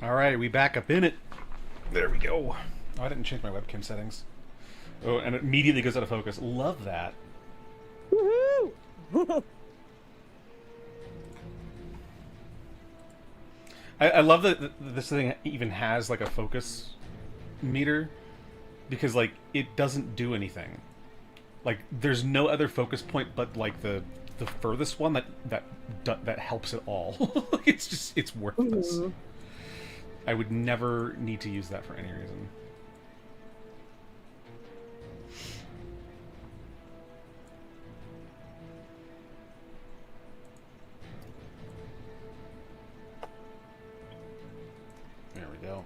Alright, we back up in it. There we go. Oh, I didn't change my webcam settings. Oh, and it immediately goes out of focus. Love that. Woohoo! I love that this thing even has like a focus meter, because like it doesn't do anything. Like there's no other focus point but like the furthest one that helps it all. It's worthless. Mm-hmm. I would never need to use that for any reason. There we go.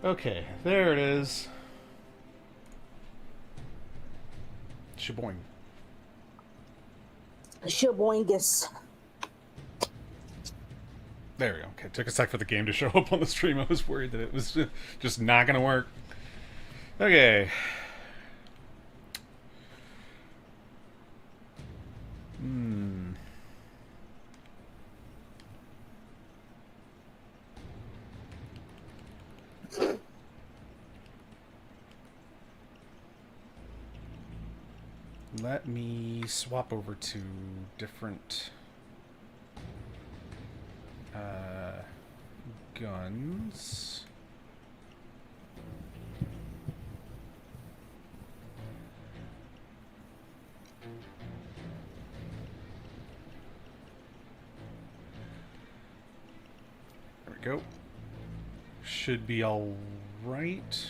Okay, there it is. Shaboing. Shaboingus. There we go. Okay, it took a sec for the game to show up on the stream. I was worried that it was just not going to work. Okay. Let me swap over to different guns. There we go. Should be all right.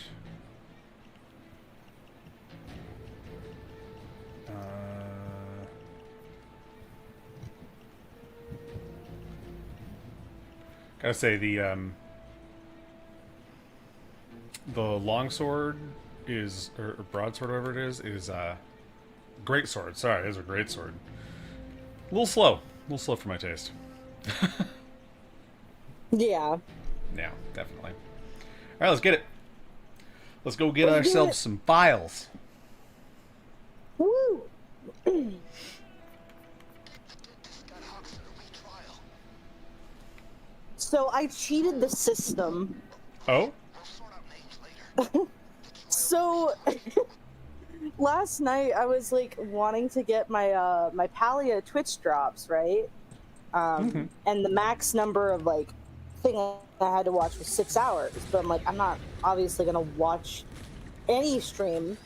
Gotta say the longsword is, or broadsword, whatever it is great sword. Sorry, it is a great sword. A little slow for my taste. Yeah. Yeah, definitely. All right, let's get it. Let's go get ourselves some files. Woo! So I cheated the system. Oh? So last night I was like wanting to get my my Palia Twitch drops, right? And the max number of like thing I had to watch was 6 hours. But I'm like, I'm not obviously gonna watch any stream,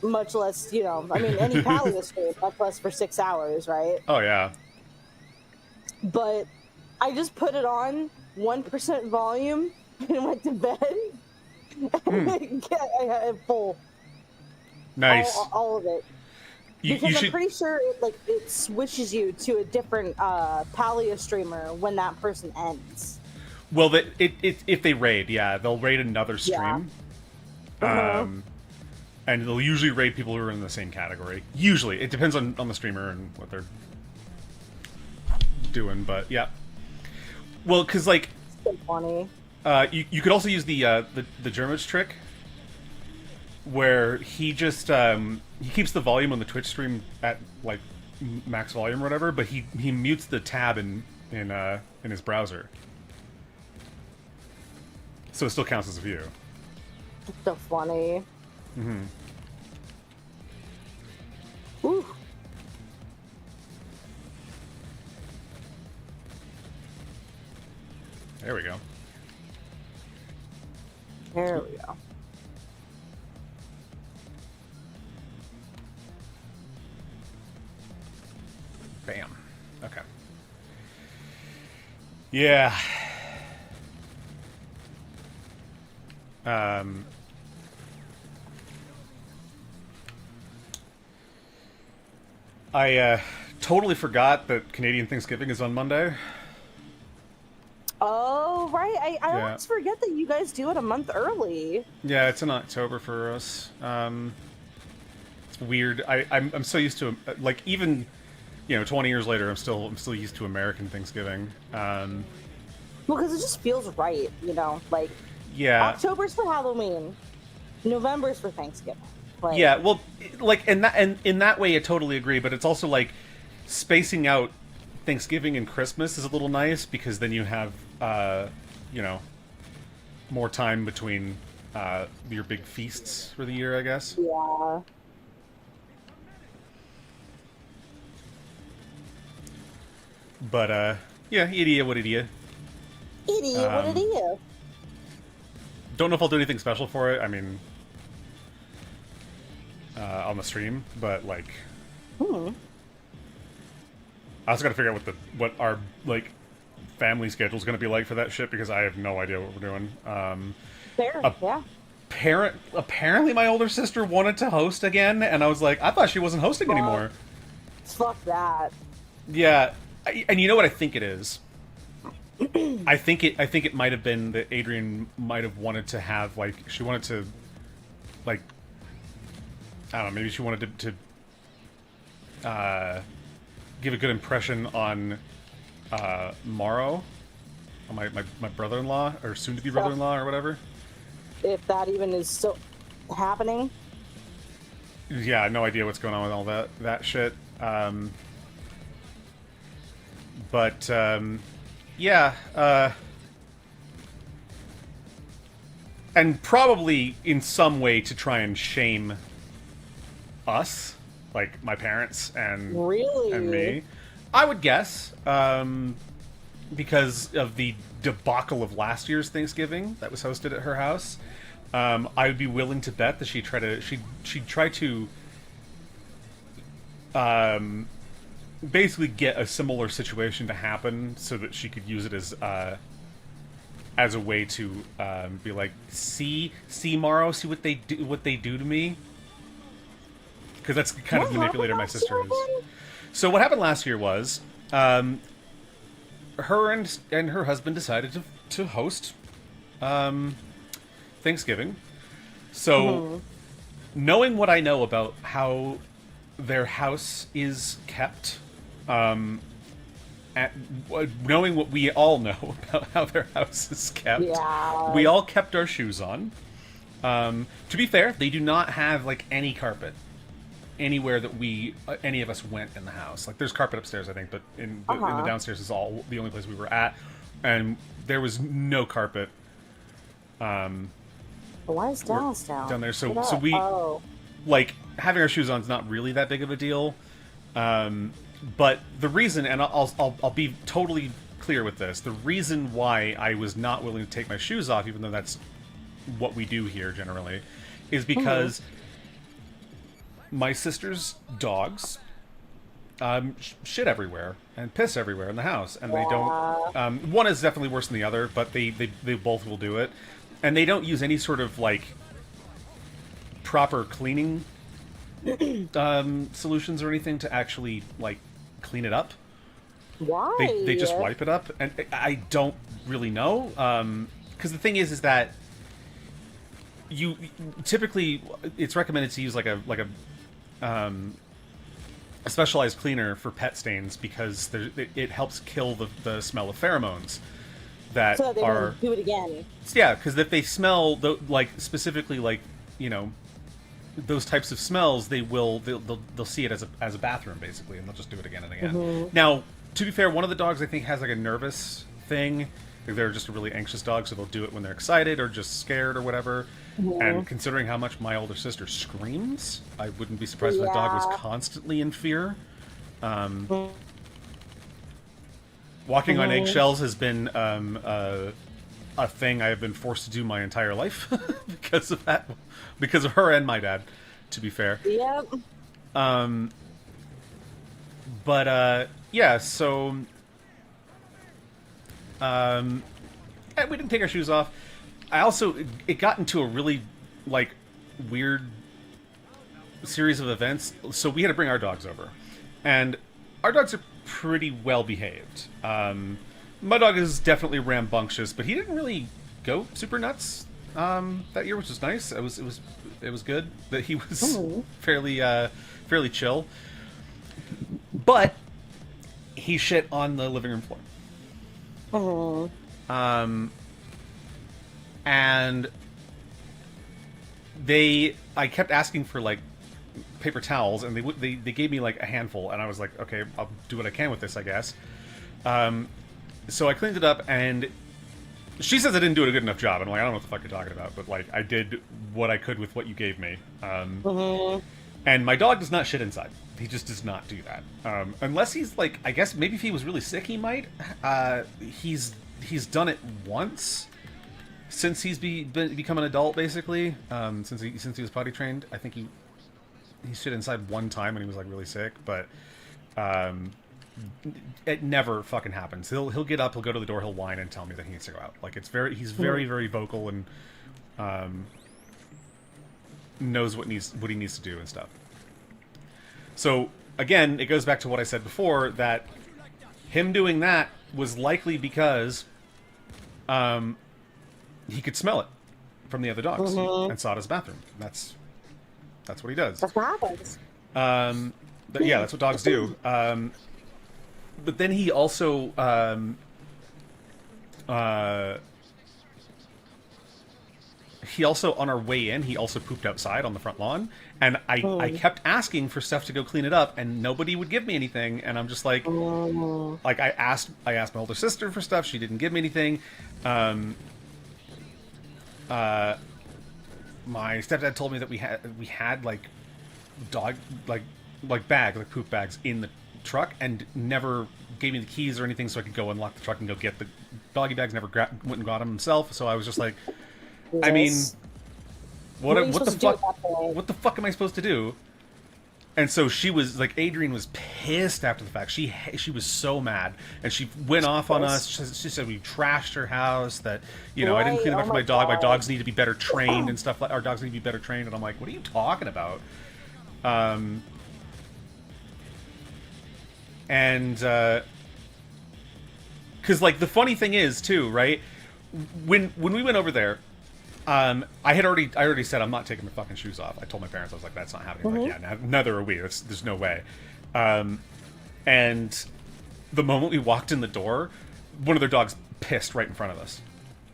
much less, you know, I mean any Palia stream, much less for 6 hours, right? Oh yeah. But I just put it on 1% volume and went to bed. I had full. Nice. All of it. Because You I'm should... pretty sure it switches you to a different Palia streamer when that person ends. Well, if they raid, yeah, they'll raid another stream. Yeah. And they'll usually raid people who are in the same category. Usually. It depends on the streamer and what they're doing, but yeah. Well, because, like... So funny. You could also use the Germans trick, where he just he keeps the volume on the Twitch stream at like max volume or whatever, but he mutes the tab in his browser, so it still counts as a view. So funny. Mm-hmm. Ooh. There we go. There we go. Bam. Okay. Yeah. I totally forgot that Canadian Thanksgiving is on Monday. Oh, right. I Yeah. always forget that you guys do it a month early. Yeah, it's in October for us. It's weird. I'm so used to, like, even, you know, 20 years later, I'm still used to American Thanksgiving. Well, because it just feels right, you know, like Yeah. October's for Halloween, November's for Thanksgiving. Like, Yeah, well, like, in that way, I totally agree. But it's also like spacing out Thanksgiving and Christmas is a little nice because then you have, you know, more time between your big feasts for the year, I guess. Yeah. But yeah, idiot, what idiot. Idiot, what idiot. Don't know if I'll do anything special for it. I mean, on the stream, but like, I also got to figure out what our like family schedule is going to be like for that shit because I have no idea what we're doing. Fair, yeah. Apparently, my older sister wanted to host again, and I was like, I thought she wasn't hosting anymore. Fuck that. Yeah, and you know what I think it is. I think it might have been that Adrian might have wanted to have like she wanted to like I don't know, maybe she wanted to give a good impression on Morrow, on my brother-in-law or soon-to-be brother-in-law or whatever. If that even is still happening. Yeah, no idea what's going on with all that shit. But yeah, and probably in some way to try and shame us, like my parents and me, I would guess, because of the debacle of last year's Thanksgiving that was hosted at her house. I would be willing to bet that she'd try to basically get a similar situation to happen so that she could use it as a way to be like, see Morrow, see what they do to me, because that's the kind of manipulator my sister is. So what happened last year was her and her husband decided to host Thanksgiving. So knowing what I know about how their house is kept, knowing what we all know about how their house is kept, we all kept our shoes on. To be fair, they do not have like any carpet anywhere that any of us went in the house. Like there's carpet upstairs, I think, but in the downstairs is all the only place we were at, and there was no carpet. Why is Dallas down there? So we like having our shoes on is not really that big of a deal. But the reason, and I'll be totally clear with this, the reason why I was not willing to take my shoes off, even though that's what we do here generally, is because my sister's dogs shit everywhere and piss everywhere in the house, and they don't. One is definitely worse than the other, but they both will do it, and they don't use any sort of like proper cleaning solutions or anything to actually like clean it up. Why? They just wipe it up, and I don't really know. Because the thing is that you typically it's recommended to use like a specialized cleaner for pet stains because it helps kill the smell of pheromones that so they won't do it again. Yeah, because if they smell like specifically like those types of smells, they'll see it as a bathroom basically, and they'll just do it again and again. Now, to be fair, one of the dogs I think has like a nervous thing. Like they're just a really anxious dog, so they'll do it when they're excited or just scared or whatever. And considering how much my older sister screams, I wouldn't be surprised if that dog was constantly in fear. Walking on eggshells has been a thing I have been forced to do my entire life because of that, because of her and my dad, to be fair. Yep. But yeah, so and we didn't take our shoes off. It got into a really like weird series of events. So we had to bring our dogs over, and our dogs are pretty well behaved. My dog is definitely rambunctious, but he didn't really go super nuts that year, which was nice. It was good that he was fairly chill. But he shit on the living room floor. And I kept asking for like paper towels, and they gave me like a handful, and I was like, okay, I'll do what I can with this, I guess. So I cleaned it up, and she says I didn't do a good enough job. And I'm like, I don't know what the fuck you're talking about, but like, I did what I could with what you gave me. And my dog does not shit inside. He just does not do that. Unless he's like, I guess maybe if he was really sick, he might. He's done it once since he's become an adult, basically. Since he was potty trained, I think he shit inside one time when he was like really sick, but it never fucking happens. He'll get up, he'll go to the door, he'll whine and tell me that he needs to go out. Like he's very very vocal and knows what he needs to do and stuff. So again, it goes back to what I said before, that him doing that was likely because he could smell it from the other dogs and saw it as bathroom. That's what he does. That's what happens. Yeah, that's what dogs do. But then he also on our way in, he also pooped outside on the front lawn, and I kept asking for stuff to go clean it up, and nobody would give me anything, and I'm just like, I asked my older sister for stuff, she didn't give me anything. My stepdad told me that we had like dog like poop bags in the truck, and never gave me the keys or anything so I could go unlock the truck and go get the doggy bags. Never went and got them himself. So I was just like, I mean, what the fuck am I supposed to do? And so she was like, Adrienne was pissed after the fact. She was so mad, and she went off on us. She said we trashed her house. That I didn't clean it up for my dog. My dogs need to be better trained and stuff. Our dogs need to be better trained. And I'm like, what are you talking about? And because like the funny thing is too, right? When we went over there, I already said I'm not taking my fucking shoes off. I told my parents, I was like, that's not happening. Like, yeah, neither are we. There's no way. And the moment we walked in the door, one of their dogs pissed right in front of us.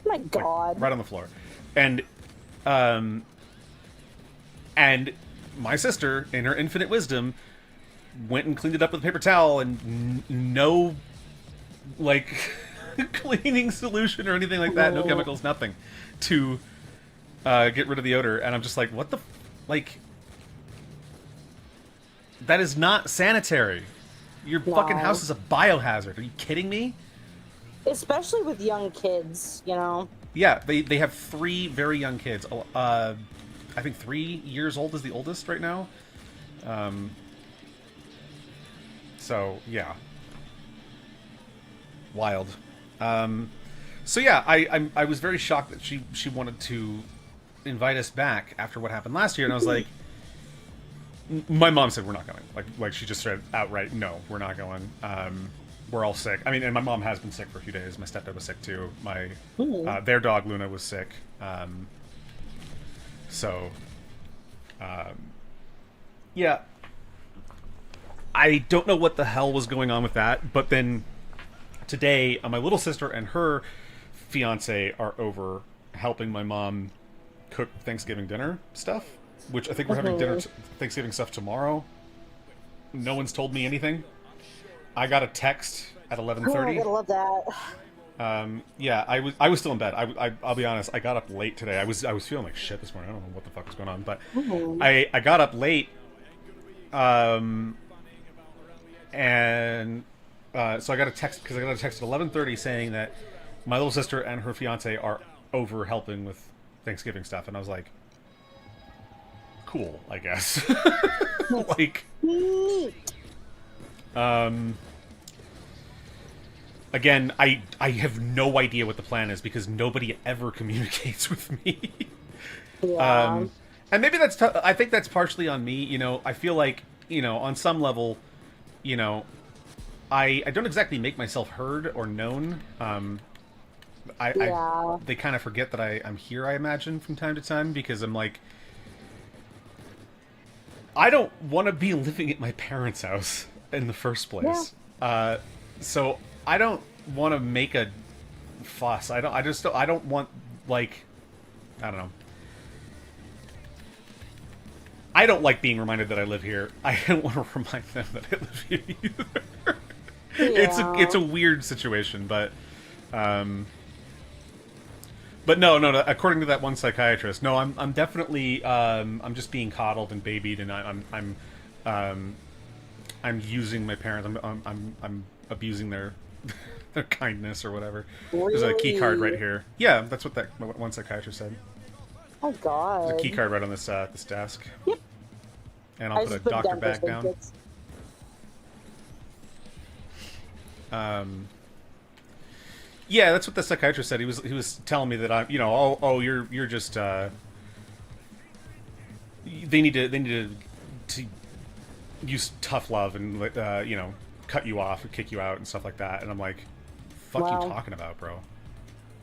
Oh my God! Like, right on the floor, and my sister, in her infinite wisdom, went and cleaned it up with a paper towel, and no, like, cleaning solution or anything like that. No chemicals, nothing, to get rid of the odor. And I'm just like, what the, like, that is not sanitary. Your fucking house is a biohazard. Are you kidding me? Especially with young kids, Yeah, they have 3 very young kids. I think 3 years old is the oldest right now. So yeah, wild. So yeah, I was very shocked that she wanted to invite us back after what happened last year, and I was like, my mom said we're not going. Like she just said outright, no, we're not going. We're all sick. I mean, and my mom has been sick for a few days. My stepdad was sick too. Their dog Luna was sick. Yeah. I don't know what the hell was going on with that, but then today, my little sister and her fiance are over helping my mom cook Thanksgiving dinner stuff, which I think we're having Thanksgiving stuff tomorrow. No one's told me anything. I got a text at 11:30. Oh, I gotta love that. Yeah, I was still in bed. I'll be honest. I got up late today. I was feeling like shit this morning. I don't know what the fuck was going on, but I got up late. And so I got a text at 11:30 saying that my little sister and her fiance are over helping with Thanksgiving stuff, and I was like, cool, I guess. Like, again, I have no idea what the plan is because nobody ever communicates with me. Yeah. And maybe I think that's partially on me. I feel like, on some level, I don't exactly make myself heard or known. They kind of forget that I'm here, I imagine, from time to time, because I'm like, I don't want to be living at my parents' house in the first place. Yeah. So I don't want to make a fuss. I don't want, like, I don't know. I don't like being reminded that I live here. I don't want to remind them that I live here either. Yeah. It's a weird situation, but no. According to that one psychiatrist, no, I'm definitely I'm just being coddled and babied, and I'm using my parents. I'm abusing their their kindness or whatever. Really? There's a key card right here. Yeah, that's what that one psychiatrist said. Oh God. There's a key card right on this this desk. Yep. And I'll put a doctor bag down. Yeah, that's what the psychiatrist said. He was telling me that I'm, you're just they need to use tough love and cut you off and kick you out and stuff like that. And I'm like, fuck Wow. you talking about, bro?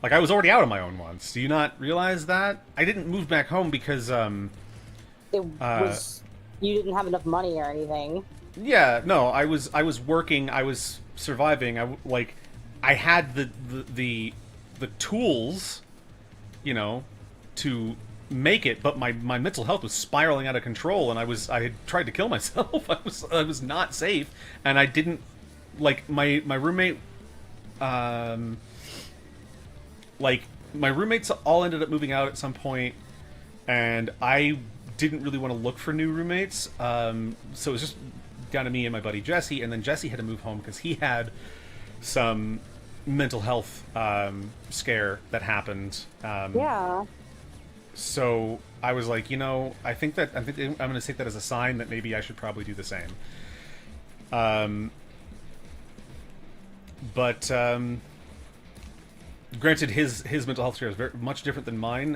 Like, I was already out on my own once. Do you not realize that? I didn't move back home because It was you didn't have enough money or anything. yeah, no, I was working, I was surviving. I had the tools, to make it, but my mental health was spiraling out of control, and I had tried to kill myself. I was not safe, and I didn't my roommate. My roommates all ended up moving out at some point, and I didn't really want to look for new roommates. So it was just down to me and my buddy Jesse, and then Jesse had to move home because he had some mental health scare that happened. Yeah. So I was like, I think I'm going to take that as a sign that maybe I should probably do the same. But granted, his mental health scare is very much different than mine.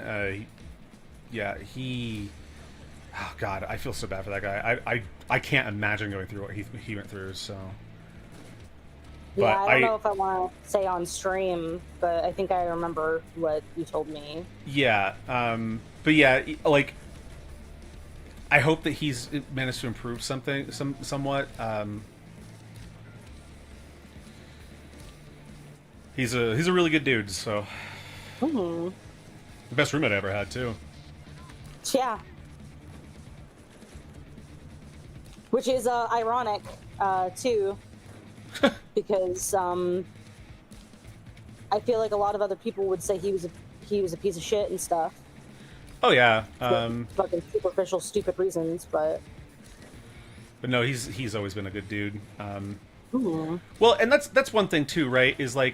Oh God, I feel so bad for that guy. I can't imagine going through what he went through. So. Yeah, But I don't know if I want to say on stream, but I think I remember what you told me. Yeah, but yeah, I hope that he's managed to improve somewhat. He's a really good dude. So, Mm-hmm. the best roommate I ever had too. Yeah. Which is ironic, too, because I feel like a lot of other people would say he was a piece of shit and stuff. Oh yeah, For fucking superficial, stupid reasons, but no, he's always been a good dude. mm-hmm. Well, and that's one thing too, right? Is I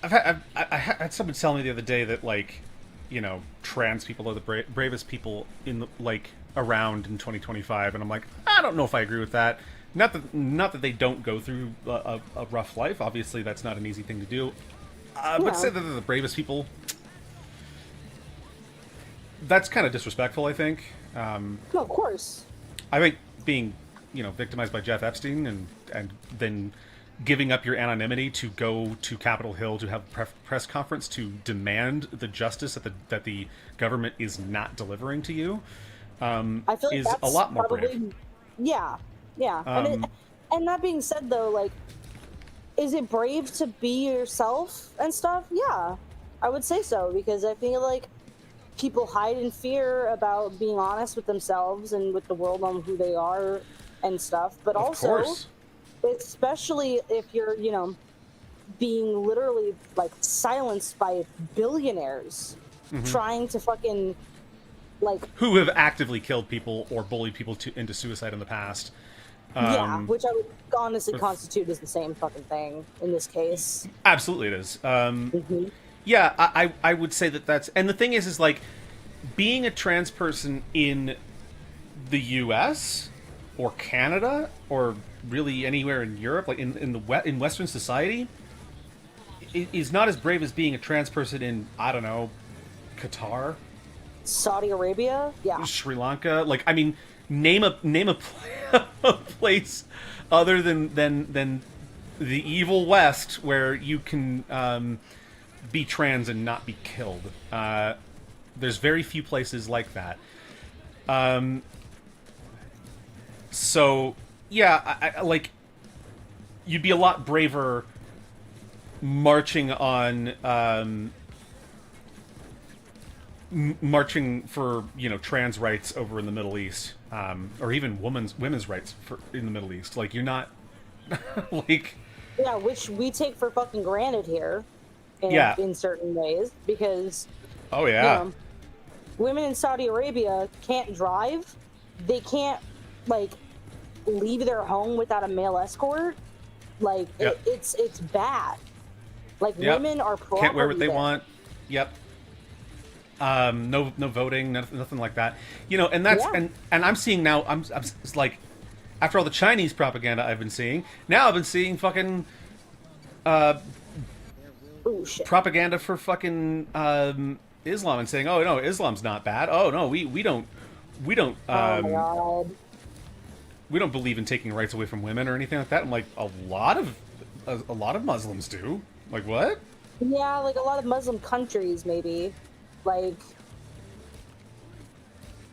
had someone tell me the other day that trans people are the bravest people in around in 2025, and I'm like, I don't know if I agree with that. Not that they don't go through a rough life. Obviously, that's not an easy thing to do. But say that they're the bravest people. That's kind of disrespectful, I think. No, of course. I think being, victimized by Jeff Epstein and then giving up your anonymity to go to Capitol Hill to have a press conference to demand the justice that the government is not delivering to you I feel like is that's a lot more probably, brave. Yeah. And that being said, though, is it brave to be yourself and stuff? Yeah, I would say so, because I feel like people hide in fear about being honest with themselves and with the world on who they are and stuff. But Of also, course. especially if you're, being literally silenced by billionaires trying to fucking Who have actively killed people or bullied people into suicide in the past. Yeah, which I would honestly constitute as the same fucking thing in this case. Absolutely, it is. Yeah, I would say that's... And the thing is being a trans person in the U.S. or Canada or really anywhere in Europe, in Western society, is not as brave as being a trans person in, I don't know, Qatar, Saudi Arabia, yeah, Sri Lanka. Name a place other than the evil West where you can be trans and not be killed. There's very few places like that. So yeah, I you'd be a lot braver marching on marching for trans rights over in the Middle East, or even women's rights in the Middle East. Like, you're not like, yeah, which we take for fucking granted here, in certain ways, because oh yeah, women in Saudi Arabia can't drive, they can't like leave their home without a male escort. Like, it's bad. Like, women are property. Can't wear what they want. Yep. No voting, nothing like that. And that's and I'm seeing now. I'm like, after all the Chinese propaganda I've been seeing, now I've been seeing fucking propaganda for fucking Islam, and saying, oh no, Islam's not bad. Oh no, we don't oh my God. We don't believe in taking rights away from women or anything like that. I'm like, a lot of Muslims do. Like, what? Yeah, like a lot of Muslim countries, maybe. Like,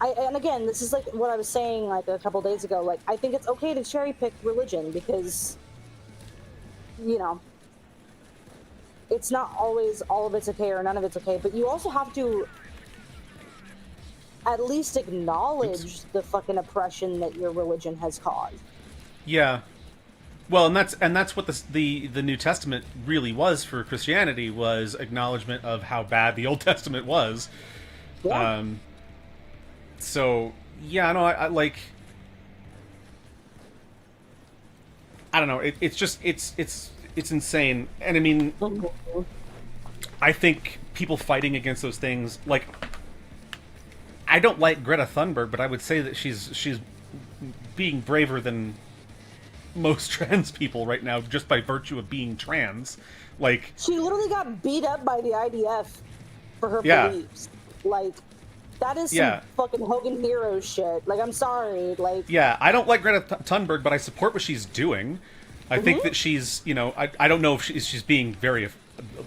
and again, this is like what I was saying like a couple days ago. Like, I think it's okay to cherry pick religion because, it's not always all of it's okay or none of it's okay. But you also have to at least acknowledge the fucking oppression that your religion has caused. Yeah. Well, and that's what the New Testament really was for Christianity, was acknowledgement of how bad the Old Testament was. Yeah. So yeah, no, I like. I don't know. It's just it's insane, and I mean, I think people fighting against those things, like, I don't like Greta Thunberg, but I would say that she's being braver than most trans people right now, just by virtue of being trans. Like, she literally got beat up by the IDF for her beliefs. Like, that is some fucking Hogan Heroes shit. Like, I'm sorry. Like, yeah, I don't like Greta Thunberg, but I support what she's doing. I think that she's, I don't know if she's being very,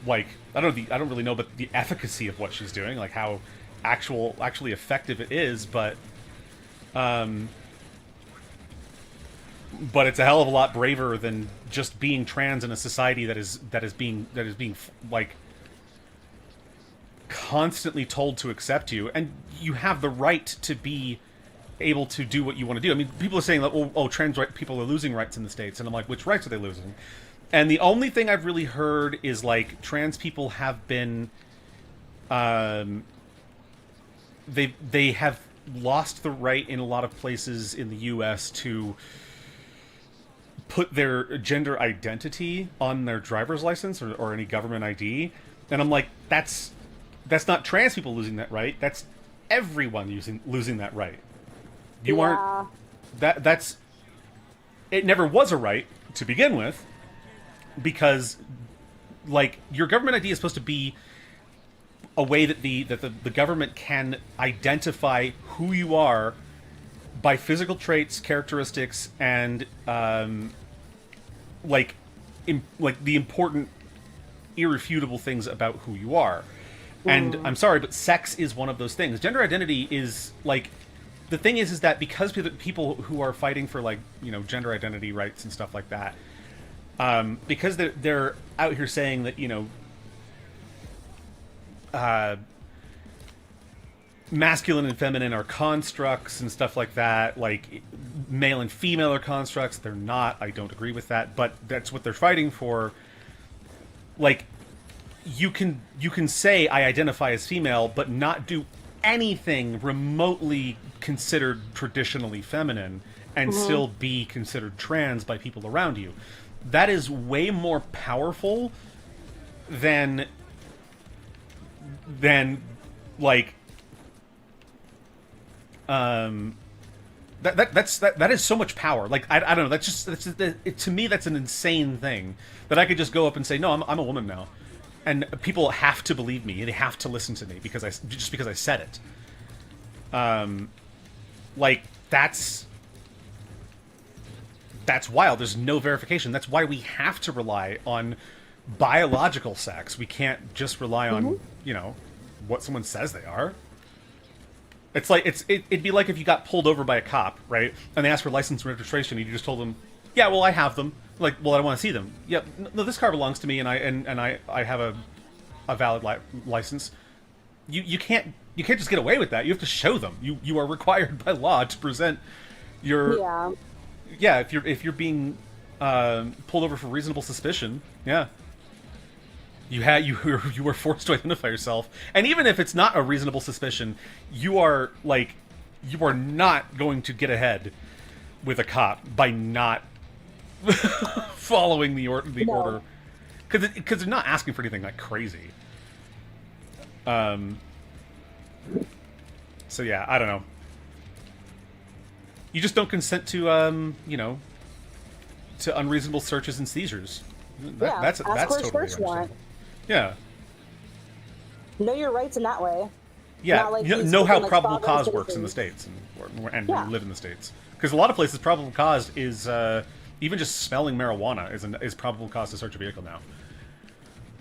like, I don't really know, but the efficacy of what she's doing, like how actually effective it is, but it's a hell of a lot braver than just being trans in a society that is being like constantly told to accept you, and you have the right to be able to do what you want to do. I mean, people are saying that, oh, trans people are losing rights in the States, and I'm like, which rights are they losing? And the only thing I've really heard is, like, trans people have been, they have lost the right in a lot of places in the U.S. to put their gender identity on their driver's license or any government ID, and I'm like, that's not trans people losing that right. That's everyone losing that right. You aren't. That's. It never was a right to begin with, because, like, your government ID is supposed to be a way that the government can identify who you are by physical traits, characteristics, and like the important, irrefutable things about who you are. And I'm sorry, but sex is one of those things. Gender identity is, like, the thing is that because people who are fighting for, like, gender identity rights and stuff like that, because they're out here saying that, masculine and feminine are constructs and stuff like that, like male and female are constructs. They're not. I don't agree with that, but that's what they're fighting for. Like, you can say I identify as female, but not do anything remotely considered traditionally feminine, and still be considered trans by people around you. That is way more powerful than like that is so much power. Like, I don't know. To me, that's an insane thing, that I could just go up and say, no, I'm a woman now, and people have to believe me. They have to listen to me because I said it. Like, that's wild. There's no verification. That's why we have to rely on biological sex. We can't just rely on what someone says they are. It's like it'd be like if you got pulled over by a cop, right? And they asked for license and registration, and you just told them, yeah, well, I have them. Like, well, I want to see them. Yeah, no, this car belongs to me, and I have a valid license. You can't you can't just get away with that. You have to show them. You are required by law to present your yeah. If you're being pulled over for reasonable suspicion, yeah. You were forced to identify yourself, and even if it's not a reasonable suspicion, you are not going to get ahead with a cop by not following the order, because they're not asking for anything like crazy. So yeah, I don't know. You just don't consent to to unreasonable searches and seizures. That's totally understandable. Yeah. Know your rights in that way. Yeah, like know how probable cause works in the States and live in the States. Because a lot of places, probable cause is even just smelling marijuana is probable cause to search a vehicle now.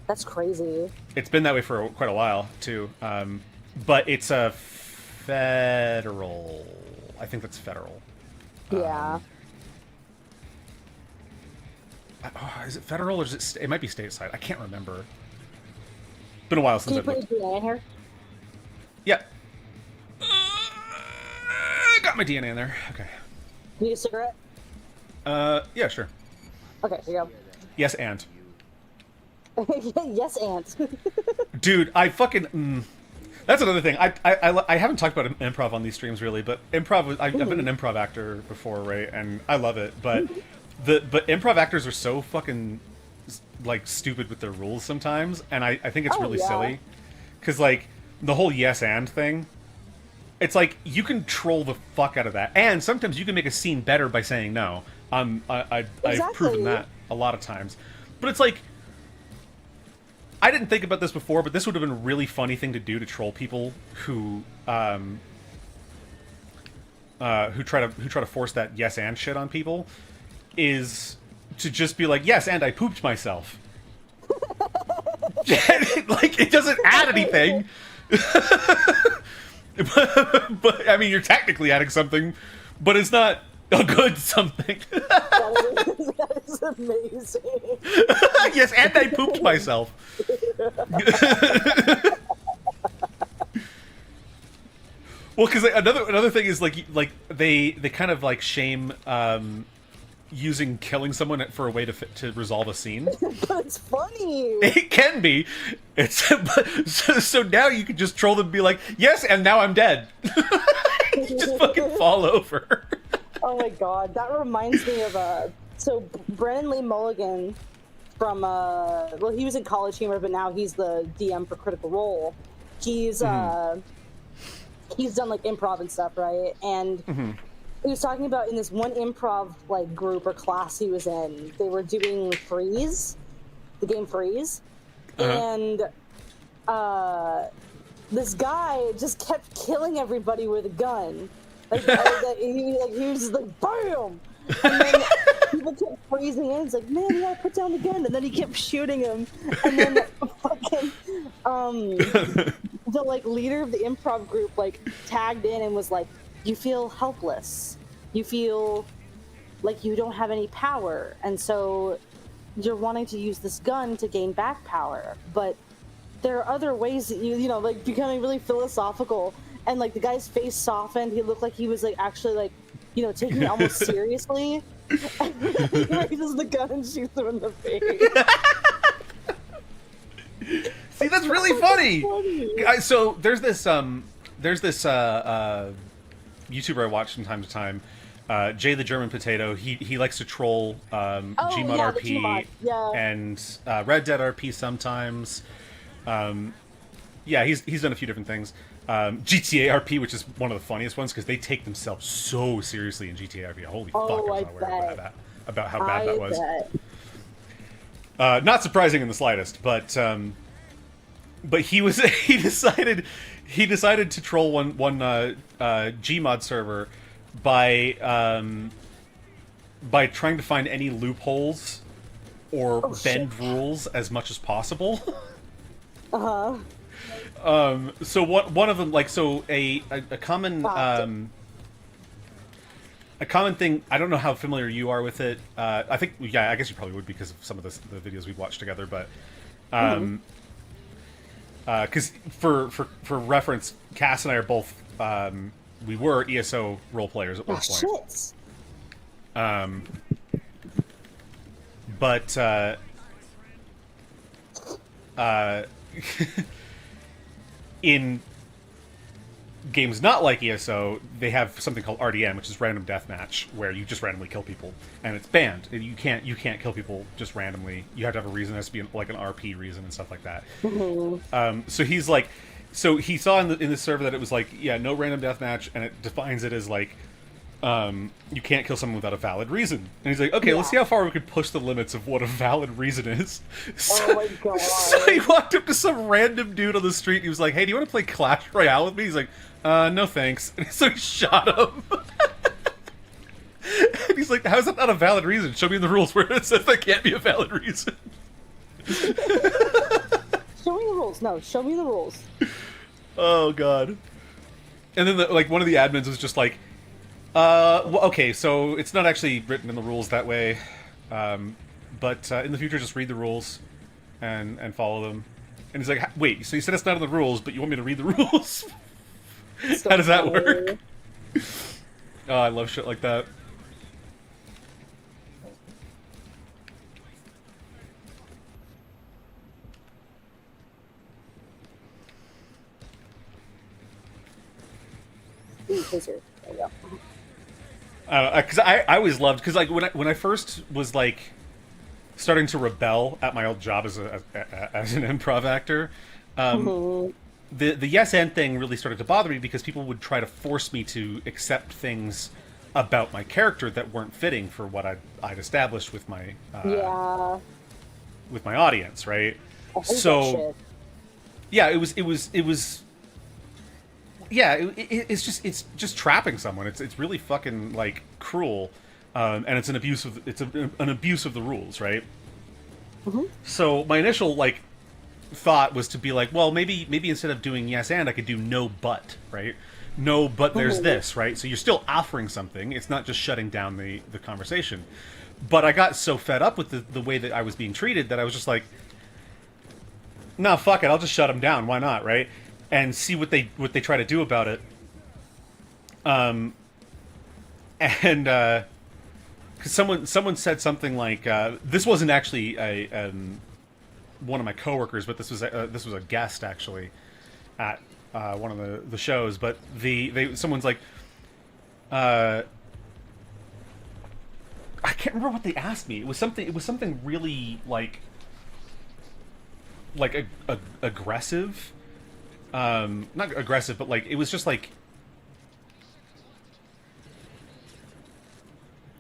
That's crazy. It's been that way for quite a while too, but it's a federal. I think that's federal. Yeah. Is it federal or is it? It might be stateside. I can't remember. Been a while since I've looked. Can you put your DNA in here? Yeah. Got my DNA in there. Okay. Need a cigarette? Yeah, sure. Okay, here you go. Yes, and. Yes, and. Dude, I fucking. That's another thing. I haven't talked about improv on these streams really, but improv. I've been an improv actor before, right? And I love it, but but improv actors are so fucking like stupid with their rules sometimes, and I think it's really silly, because like the whole yes and thing. It's like you can troll the fuck out of that, and sometimes you can make a scene better by saying no. I've proven that a lot of times, but it's like I didn't think about this before, but this would have been a really funny thing to do to troll people who try to force that yes and shit on people, is to just be like, yes, and I pooped myself. Like, it doesn't add anything. but I mean, you're technically adding something, but it's not a good something. That is amazing. Yes, and I pooped myself. Well, because another thing is like they kind of like shame using killing someone for a way to resolve a scene. But it's funny. It can be. So now you can just troll them and be like, yes, and now I'm dead. You just fucking fall over. Oh my god, that reminds me of so Brennan Lee Mulligan from well, he was in College Humor, but now he's the DM for Critical Role. He's he's done like improv and stuff, right? And he was talking about in this one improv like group or class he was in, they were doing Freeze, the game Freeze, and this guy just kept killing everybody with a gun. Like, he was just like, BAM! And then people kept freezing in. It's like, man, you gotta put down the gun. And then he kept shooting him. And then fucking the like leader of the improv group like tagged in and was like, you feel helpless. You feel like you don't have any power. And so you're wanting to use this gun to gain back power. But there are other ways that you know, like becoming really philosophical. And like the guy's face softened. He looked like he was like actually like, you know, taking it almost seriously. And he raises the gun and shoots him in the face. See, that's really funny. So there's this YouTuber I watch from time to time, Jay the German Potato. He likes to troll Gmod RP and Red Dead RP sometimes. Yeah, he's done a few different things. GTA RP, which is one of the funniest ones because they take themselves so seriously in GTA RP. Holy fuck, I was not aware about how bad that was. Not surprising in the slightest, but he decided to troll one Gmod server by trying to find any loopholes or bend rules as much as possible. So one of them, like, so a common a common thing. I don't know how familiar you are with it. I think, I guess you probably would because of some of the videos we've watched together. But because for reference, Cass and I are both we were ESO role players at one point. Shit. But in games not like ESO, they have something called RDM, which is random deathmatch, where you just randomly kill people, and it's banned. You can't kill people just randomly. You have to have a reason. It has to be like an RP reason and stuff like that. So he's like, so he saw in the server that it was like, yeah, no random deathmatch, and it defines it as like, you can't kill someone without a valid reason. And he's like, okay, let's see how far we can push the limits of what a valid reason is. So, Oh my god. so he walked up to some random dude on the street, and he was like, hey, do you want to play Clash Royale with me? He's like, no thanks. And so he shot him. And he's like, how is that not a valid reason? Show me in the rules where it says that can't be a valid reason. Show me the rules. No, show me the rules. Oh, God. And then, one of the admins was just like, well, okay, so it's not actually written in the rules that way, but in the future, just read the rules and follow them. And he's like, wait, so you said it's not in the rules, but you want me to read the rules? So How does that funny. work? Oh, I love shit like that. Ooh, taser. There you go. Because I always loved, because like when I first was like starting to rebel at my old job as an improv actor, the yes and thing really started to bother me because people would try to force me to accept things about my character that weren't fitting for what I'd established with my Yeah. with my audience, right? I hate that So shit. yeah, it was yeah, it's just trapping someone. It's really fucking like cruel, and it's an abuse of an abuse of the rules, right? So my initial like thought was to be like, well, maybe instead of doing yes and I could do no but, right? No, but there's this, right? So you're still offering something. It's not just shutting down the conversation. But I got so fed up with the way that I was being treated that I was just like, no, fuck it, I'll just shut them down. Why not, right? And see what they try to do about it. And because someone said something like this wasn't actually a one of my coworkers, but this was a guest actually at one of the shows. But someone's like, I can't remember what they asked me. It was something really like aggressive. Not aggressive, but like it was just like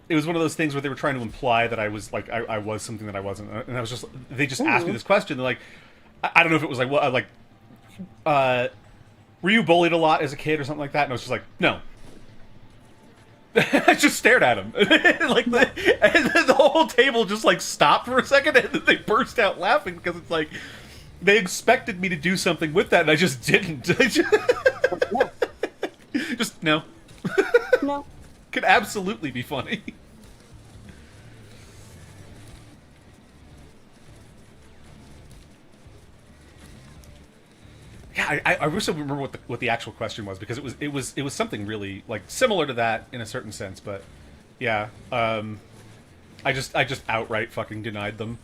it was one of those things where they were trying to imply that I was like I was something that I wasn't, and I was just they just asked me this question. They're like, I don't know if it was like what like were you bullied a lot as a kid or something like that? And I was just like, no. I just stared at him, like and then the whole table just like stopped for a second, and then they burst out laughing because it's like they expected me to do something with that, and I just didn't. Just no. No. Could absolutely be funny. Yeah, I wish I remember what the actual question was, because it was something really like similar to that in a certain sense, but yeah, I just outright fucking denied them.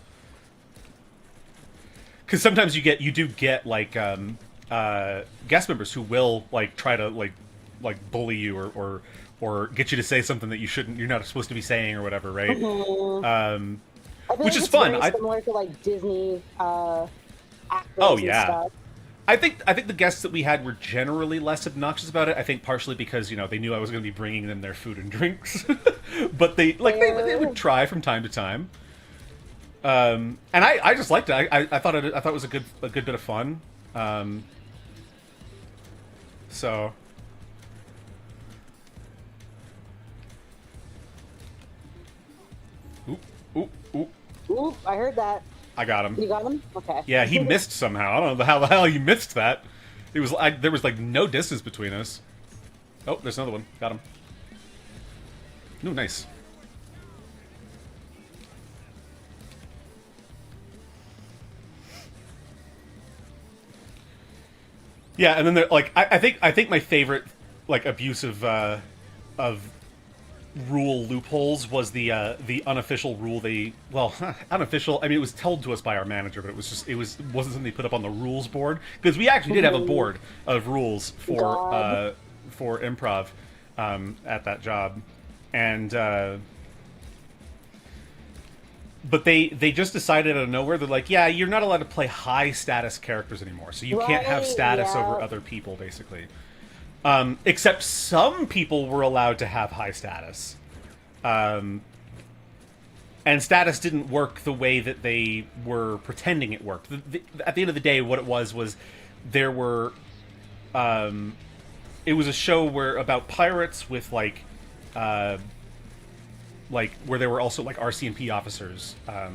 Because sometimes you do get like guest members who will like try to like bully you or get you to say something that you're not supposed to be saying or whatever, right? I feel Which like is it's fun. very similar to like Disney actors Oh, and yeah. stuff. I think the guests that we had were generally less obnoxious about it. I think partially because they knew I was going to be bringing them their food and drinks, but they would try from time to time. And I just liked it. I thought it was a good bit of fun. So. Oop. Ooh, I heard that. I got him. You got him? Okay. Yeah, he missed somehow. I don't know how the hell he missed that. It was there was like no distance between us. Oh, there's another one. Got him. Ooh, nice. Yeah, and then they're like, I think my favorite like abuse of rule loopholes was the unofficial rule they, well, unofficial, I mean, it was told to us by our manager, but it wasn't something they put up on the rules board, because we actually did have a board of rules for improv at that job. And but they just decided out of nowhere, they're like, yeah, you're not allowed to play high status characters anymore, so you can't have status over other people, basically. Except some people were allowed to have high status. And status didn't work the way that they were pretending it worked. At the end of the day, what it was there were... it was a show about pirates with, like, where there were also, like, RCMP officers, that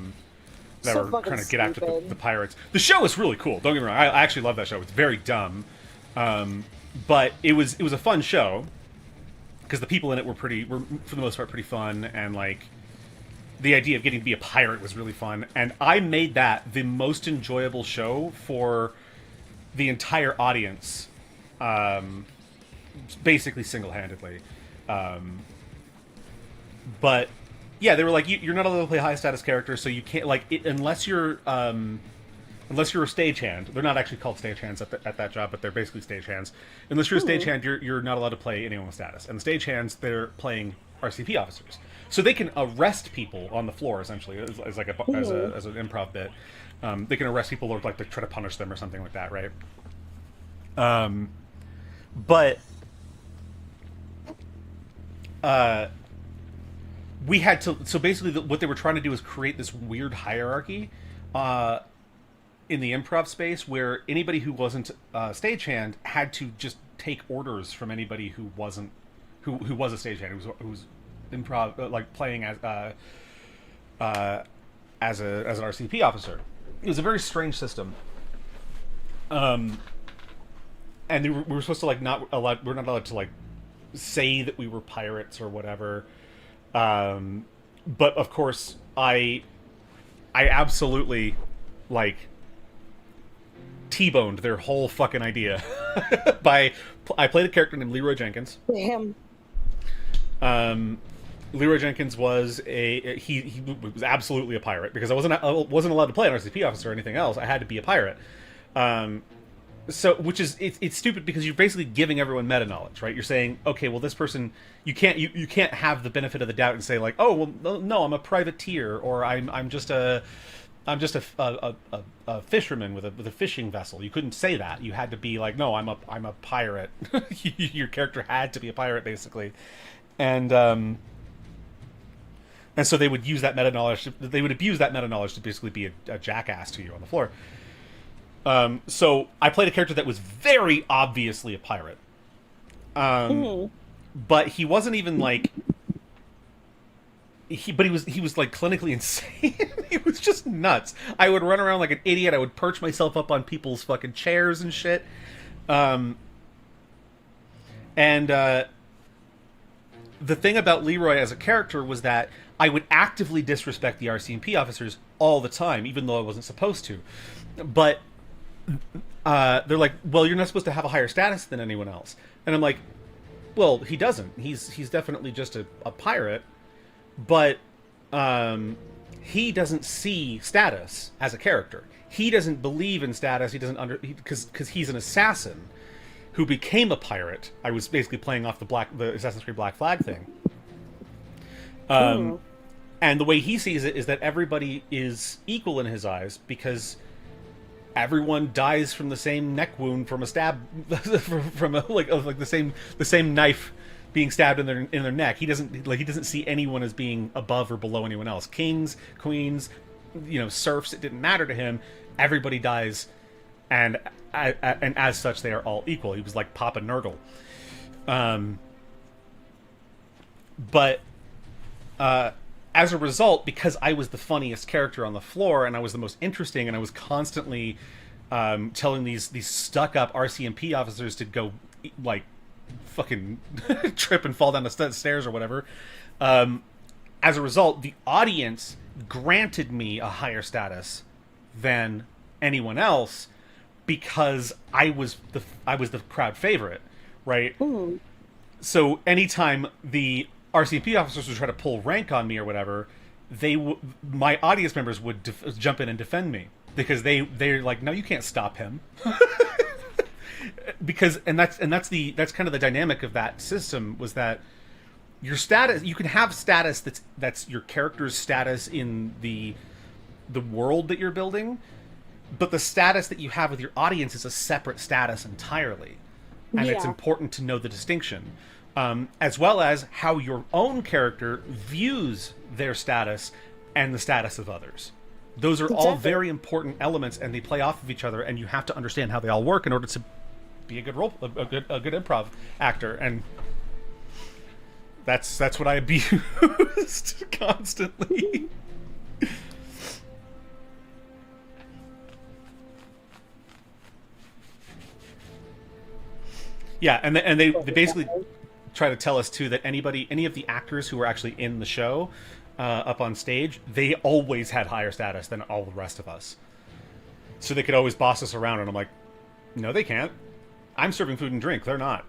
were trying to get after the pirates. The show is really cool, don't get me wrong. I actually love that show. It's very dumb. But it was a fun show because the people in it were for the most part pretty fun, and like the idea of getting to be a pirate was really fun, and I made that the most enjoyable show for the entire audience, basically single-handedly. But yeah, they were like, you're not allowed to play high status characters, so you can't, like, unless you're a stagehand. They're not actually called stagehands at that job, but they're basically stagehands. Unless you're a stagehand, you're not allowed to play anyone with status. And the stagehands, they're playing RCP officers, so they can arrest people on the floor, essentially, as like as an improv bit. They can arrest people or like to try to punish them or something like that, right? But we had to. So basically, what they were trying to do is create this weird hierarchy in the improv space, where anybody who wasn't stagehand had to just take orders from anybody who wasn't who was a stagehand, who was improv, like playing as an RCP officer. It was a very strange system. And we were supposed to, like, we're not allowed to, like, say that we were pirates or whatever. But of course, I absolutely, like, T-boned their whole fucking idea. I played a character named Leroy Jenkins. Damn. Leroy Jenkins was he was absolutely a pirate, because I wasn't allowed to play an RCP officer or anything else. I had to be a pirate. So, which is, it's stupid, because you're basically giving everyone meta knowledge, right? You're saying, okay, well, this person, you can't have the benefit of the doubt and say, like, oh, well, no, I'm a privateer, or I'm just a fisherman with a fishing vessel. You couldn't say that. You had to be like, no, I'm a pirate. Your character had to be a pirate, basically, and so they would use that meta knowledge. They would abuse that meta knowledge to basically be a jackass to you on the floor. So I played a character that was very obviously a pirate. But he wasn't even, like, he was like clinically insane. He was just nuts. I would run around like an idiot. I would perch myself up on people's fucking chairs and shit. The thing about Leroy as a character was that I would actively disrespect the RCMP officers all the time, even though I wasn't supposed to. But they're like, well, you're not supposed to have a higher status than anyone else. And I'm like, well, he doesn't. He's definitely just a pirate. But he doesn't see status as a character. He doesn't believe in status. He doesn't because he's an assassin who became a pirate. I was basically playing off the Assassin's Creed Black Flag thing. And the way he sees it is that everybody is equal in his eyes, because everyone dies from the same neck wound from a stab from the same knife being stabbed in their neck. He doesn't see anyone as being above or below anyone else. Kings, queens, serfs, it didn't matter to him. Everybody dies, and as such, they are all equal. He was like Papa Nurgle. But as a result, because I was the funniest character on the floor, and I was the most interesting, and I was constantly telling these stuck-up RCMP officers to go, like, fucking trip and fall down the stairs or whatever. As a result, the audience granted me a higher status than anyone else, because I was the crowd favorite, right? Mhm. So anytime the RCMP officers would try to pull rank on me or whatever, my audience members would jump in and defend me because they're like, no, you can't stop him. Because that's kind of the dynamic of that system, was that your status, you can have status that's your character's status in the world that you're building, but the status that you have with your audience is a separate status entirely, and it's Yeah. important to know the distinction, as well as how your own character views their status and the status of others. Those are all Exactly. very important elements, and they play off of each other, and you have to understand how they all work in order to be a good a good improv actor. And that's what I abused constantly. Yeah, and they basically try to tell us too that any of the actors who were actually in the show up on stage, they always had higher status than all the rest of us, so they could always boss us around. And I'm like, no, they can't. I'm serving food and drink. They're not.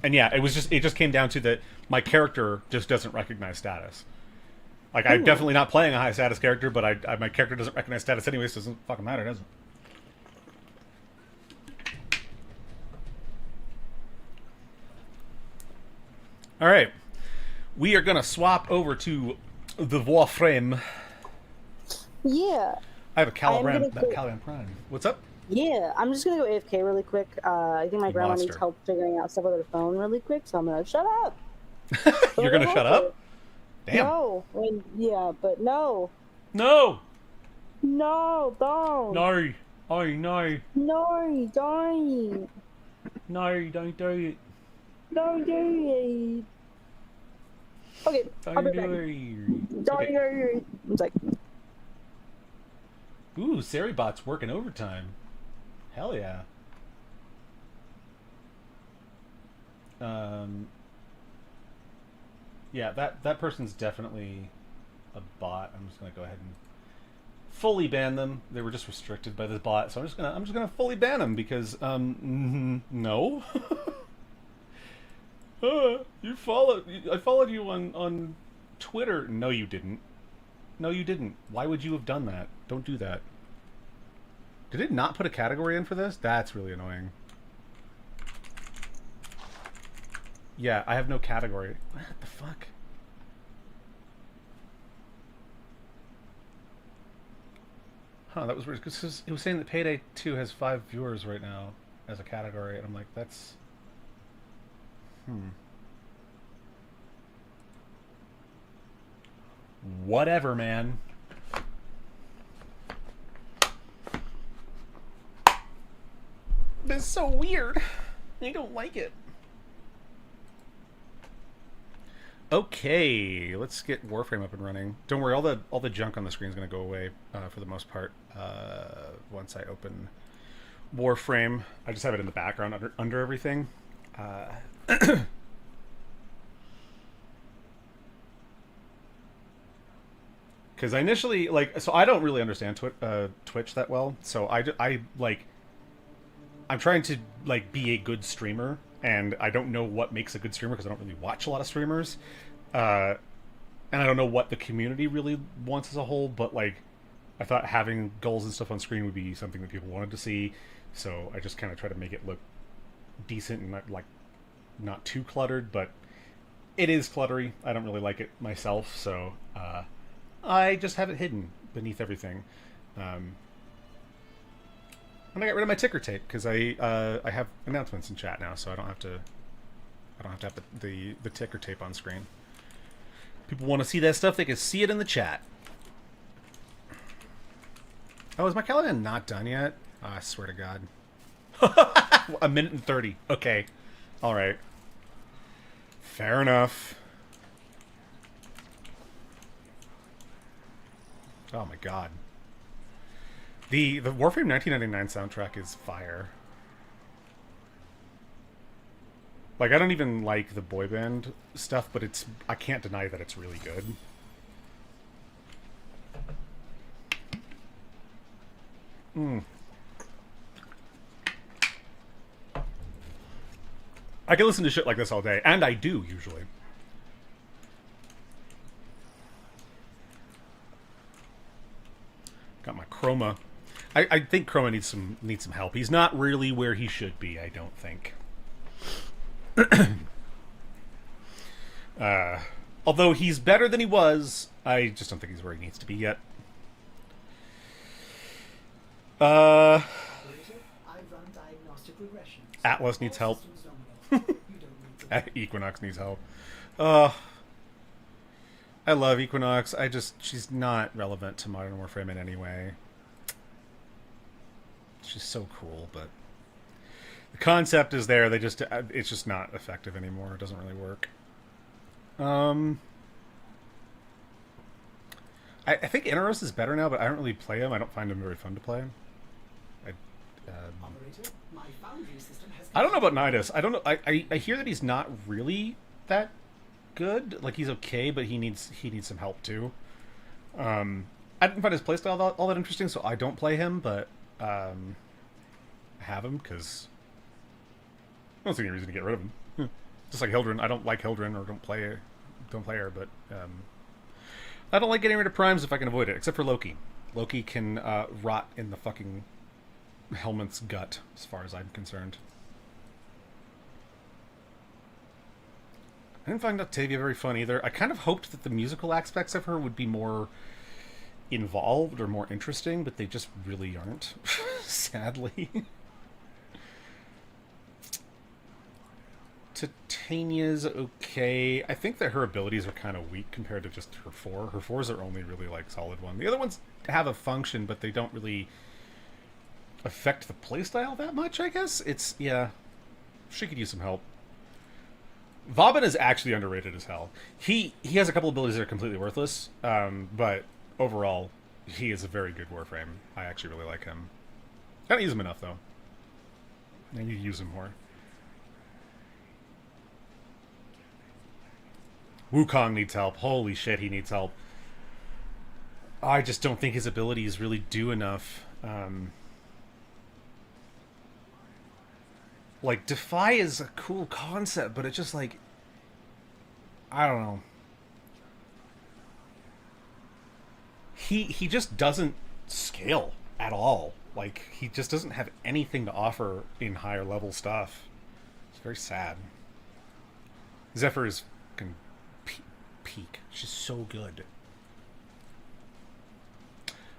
And yeah, it just came down to that my character just doesn't recognize status. Like, I'm definitely not playing a high status character, but my character doesn't recognize status anyways, so it doesn't fucking matter, does it? Alright. We are gonna swap over to the Warframe. Yeah. I have a I'm gonna go- Caliban Prime. What's up? Yeah, I'm just gonna go AFK really quick. I think my You grandma monster. needs help figuring out stuff with her phone really quick, so I'm gonna shut up. You're gonna shut up? Damn. No. Yeah, but no. No! No, don't. No! Oh, no. No, don't. No, don't do it. Don't do it. Okay, I'll Don't be do back. it. Don't Okay. do it. It's like, Ooh, Seribot's working overtime. Hell yeah. Yeah, that person's definitely a bot. I'm just gonna go ahead and fully ban them. They were just restricted by this bot, so I'm just gonna fully ban them because no. I followed you on Twitter. No, you didn't. No, you didn't. Why would you have done that? Don't do that. Did it not put a category in for this? That's really annoying. Yeah, I have no category. What the fuck? Huh, that was weird. Because it was saying that Payday 2 has 5 viewers right now as a category, and I'm like, that's... Whatever, man. This is so weird. I don't like it. Okay, let's get Warframe up and running. Don't worry, all the junk on the screen is going to go away for the most part once I open Warframe. I just have it in the background under everything. Because I initially, so I don't really understand Twitch that well, so I I'm trying to, be a good streamer, and I don't know what makes a good streamer because I don't really watch a lot of streamers. And I don't know what the community really wants as a whole, but, I thought having goals and stuff on screen would be something that people wanted to see, so I just kind of try to make it look decent and not too cluttered, but it is cluttery. I don't really like it myself, so I just have it hidden beneath everything. And I got rid of my ticker tape because I have announcements in chat now, so I don't have to have the ticker tape on screen. People want to see that stuff, they can see it in the chat. Oh, is my Caliban not done yet? Oh, I swear to God. 1 minute and 30. Okay. Alright. Fair enough. Oh my God. The Warframe 1999 soundtrack is fire. I don't even like the boy band stuff, but I can't deny that it's really good. Mm. I can listen to shit like this all day, and I do usually. Got my Chroma. I think Chroma needs some help. He's not really where he should be, I don't think. Although he's better than he was, I just don't think he's where he needs to be yet. Atlas needs help. Equinox needs help. I love Equinox. She's not relevant to Modern Warframe in any way. She's so cool, but the concept is there. It's just not effective anymore. It doesn't really work. I think Inaros is better now, but I don't really play him. I don't find him very fun to play. I don't know about Nidus. I don't know. I hear that he's not really that good. Like, he's okay, but he needs some help too. I didn't find his playstyle all that interesting, so I don't play him, but I have him because I don't see any reason to get rid of him. Just like Hildren, I don't like Hildren or don't play her, but I don't like getting rid of primes if I can avoid it, except for Loki. Loki can rot in the fucking helmet's gut, as far as I'm concerned. I didn't find Octavia very fun either. I kind of hoped that the musical aspects of her would be more involved or more interesting, but they just really aren't, sadly. Titania's okay. I think that her abilities are kind of weak compared to just her 4. Her 4s are only really, like, solid 1. The other ones have a function, but they don't really affect the playstyle that much, I guess. Yeah. She could use some help. Vauban is actually underrated as hell. He has a couple abilities that are completely worthless, but overall, he is a very good Warframe. I actually really like him. I don't use him enough, though. I need to use him more. Wukong needs help. Holy shit, he needs help. I just don't think his abilities really do enough. Like, Defy is a cool concept, but it's just like, I don't know. He just doesn't scale at all. Like, he just doesn't have anything to offer in higher level stuff. It's very sad. Zephyr is fucking peak. She's so good.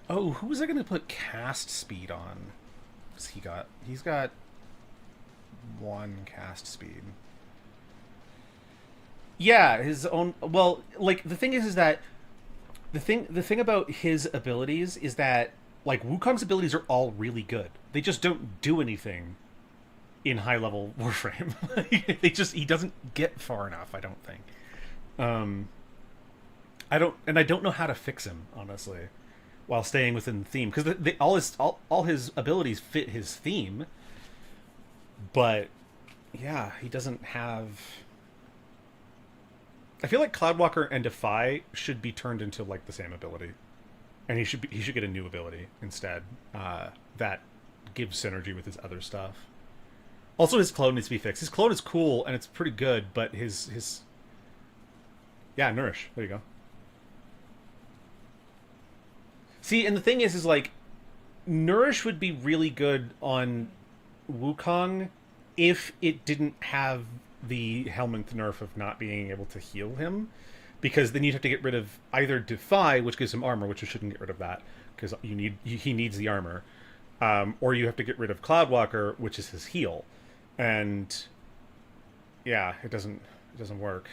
Oh, who was I going to put cast speed on? He's got 1 cast speed. Yeah, his own. Well, like, the thing is that the thing about his abilities is that, like, Wukong's abilities are all really good. They just don't do anything in high level Warframe. He doesn't get far enough, I don't think. I don't know how to fix him, honestly, while staying within the theme, because all his abilities fit his theme. But yeah, he doesn't have. I feel like Cloudwalker and Defy should be turned into, like, the same ability, and he should get a new ability instead that gives synergy with his other stuff. Also, his clone needs to be fixed. His clone is cool and it's pretty good, but his yeah, Nourish. There you go. See, and the thing is like, Nourish would be really good on Wukong if it didn't have the Helminth nerf of not being able to heal him, because then you'd have to get rid of either Defy, which gives him armor, which you shouldn't get rid of that because he needs the armor, or you have to get rid of Cloudwalker, which is his heal, and yeah, it doesn't work.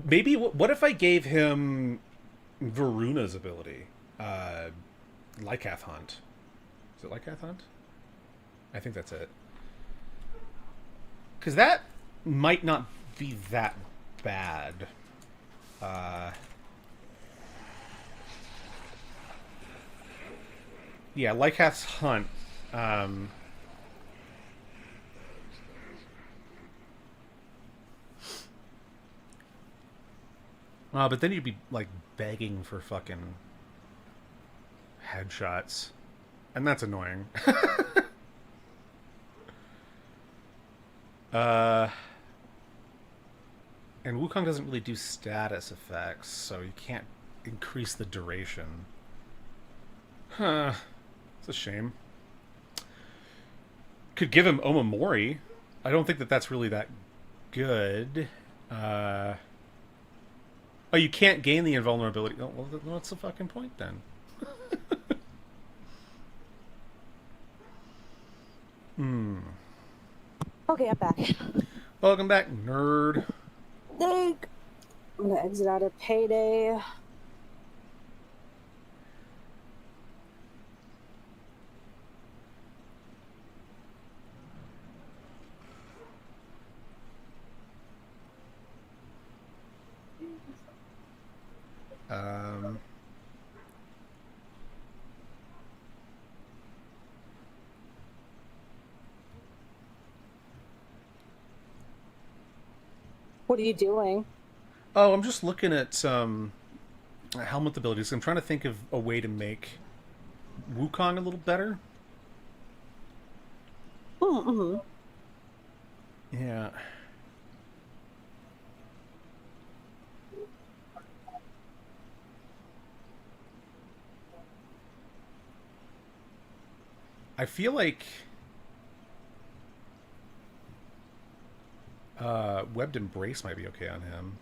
Maybe what if I gave him Varuna's ability, Lycath Hunt? Is it Lycath Hunt? I think that's it. Because that might not be that bad. Yeah, Lycath's Hunt. But then you'd be, like, begging for fucking headshots. And that's annoying. And Wukong doesn't really do status effects, so you can't increase the duration. Huh. It's a shame. Could give him Omamori. I don't think that that's really that good. Oh, you can't gain the invulnerability. Oh, well, what's the fucking point then? Okay, I'm back. Welcome back, nerd. I'm gonna exit out of Payday. What are you doing? Oh, I'm just looking at helmet abilities. I'm trying to think of a way to make Wukong a little better. Mm-hmm. Yeah. I feel like Webbed Embrace might be okay on him.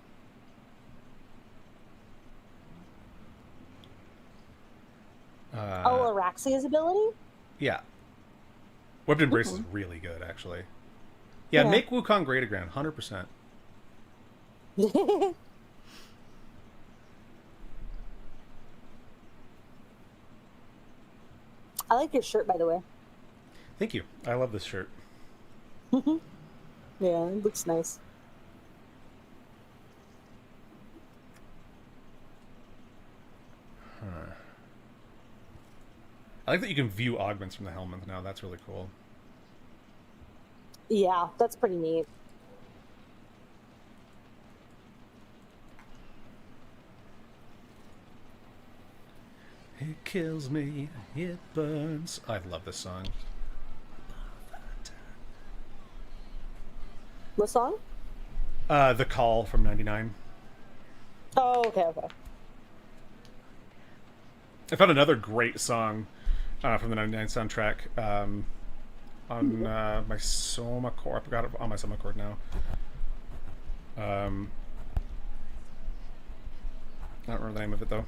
Araxia's ability? Yeah. Webbed Embrace is really good, actually. Yeah, make Wukong great again, 100%. I like your shirt, by the way. Thank you. I love this shirt. Yeah, it looks nice. Huh. I like that you can view augments from the helmet now. That's really cool. Yeah, that's pretty neat. It kills me, it burns. I love this song. What song? The Call from '99. Oh, okay. I found another great song from the '99 soundtrack on my Soma Core. I forgot it on my Soma Core now. I don't remember the name of it though.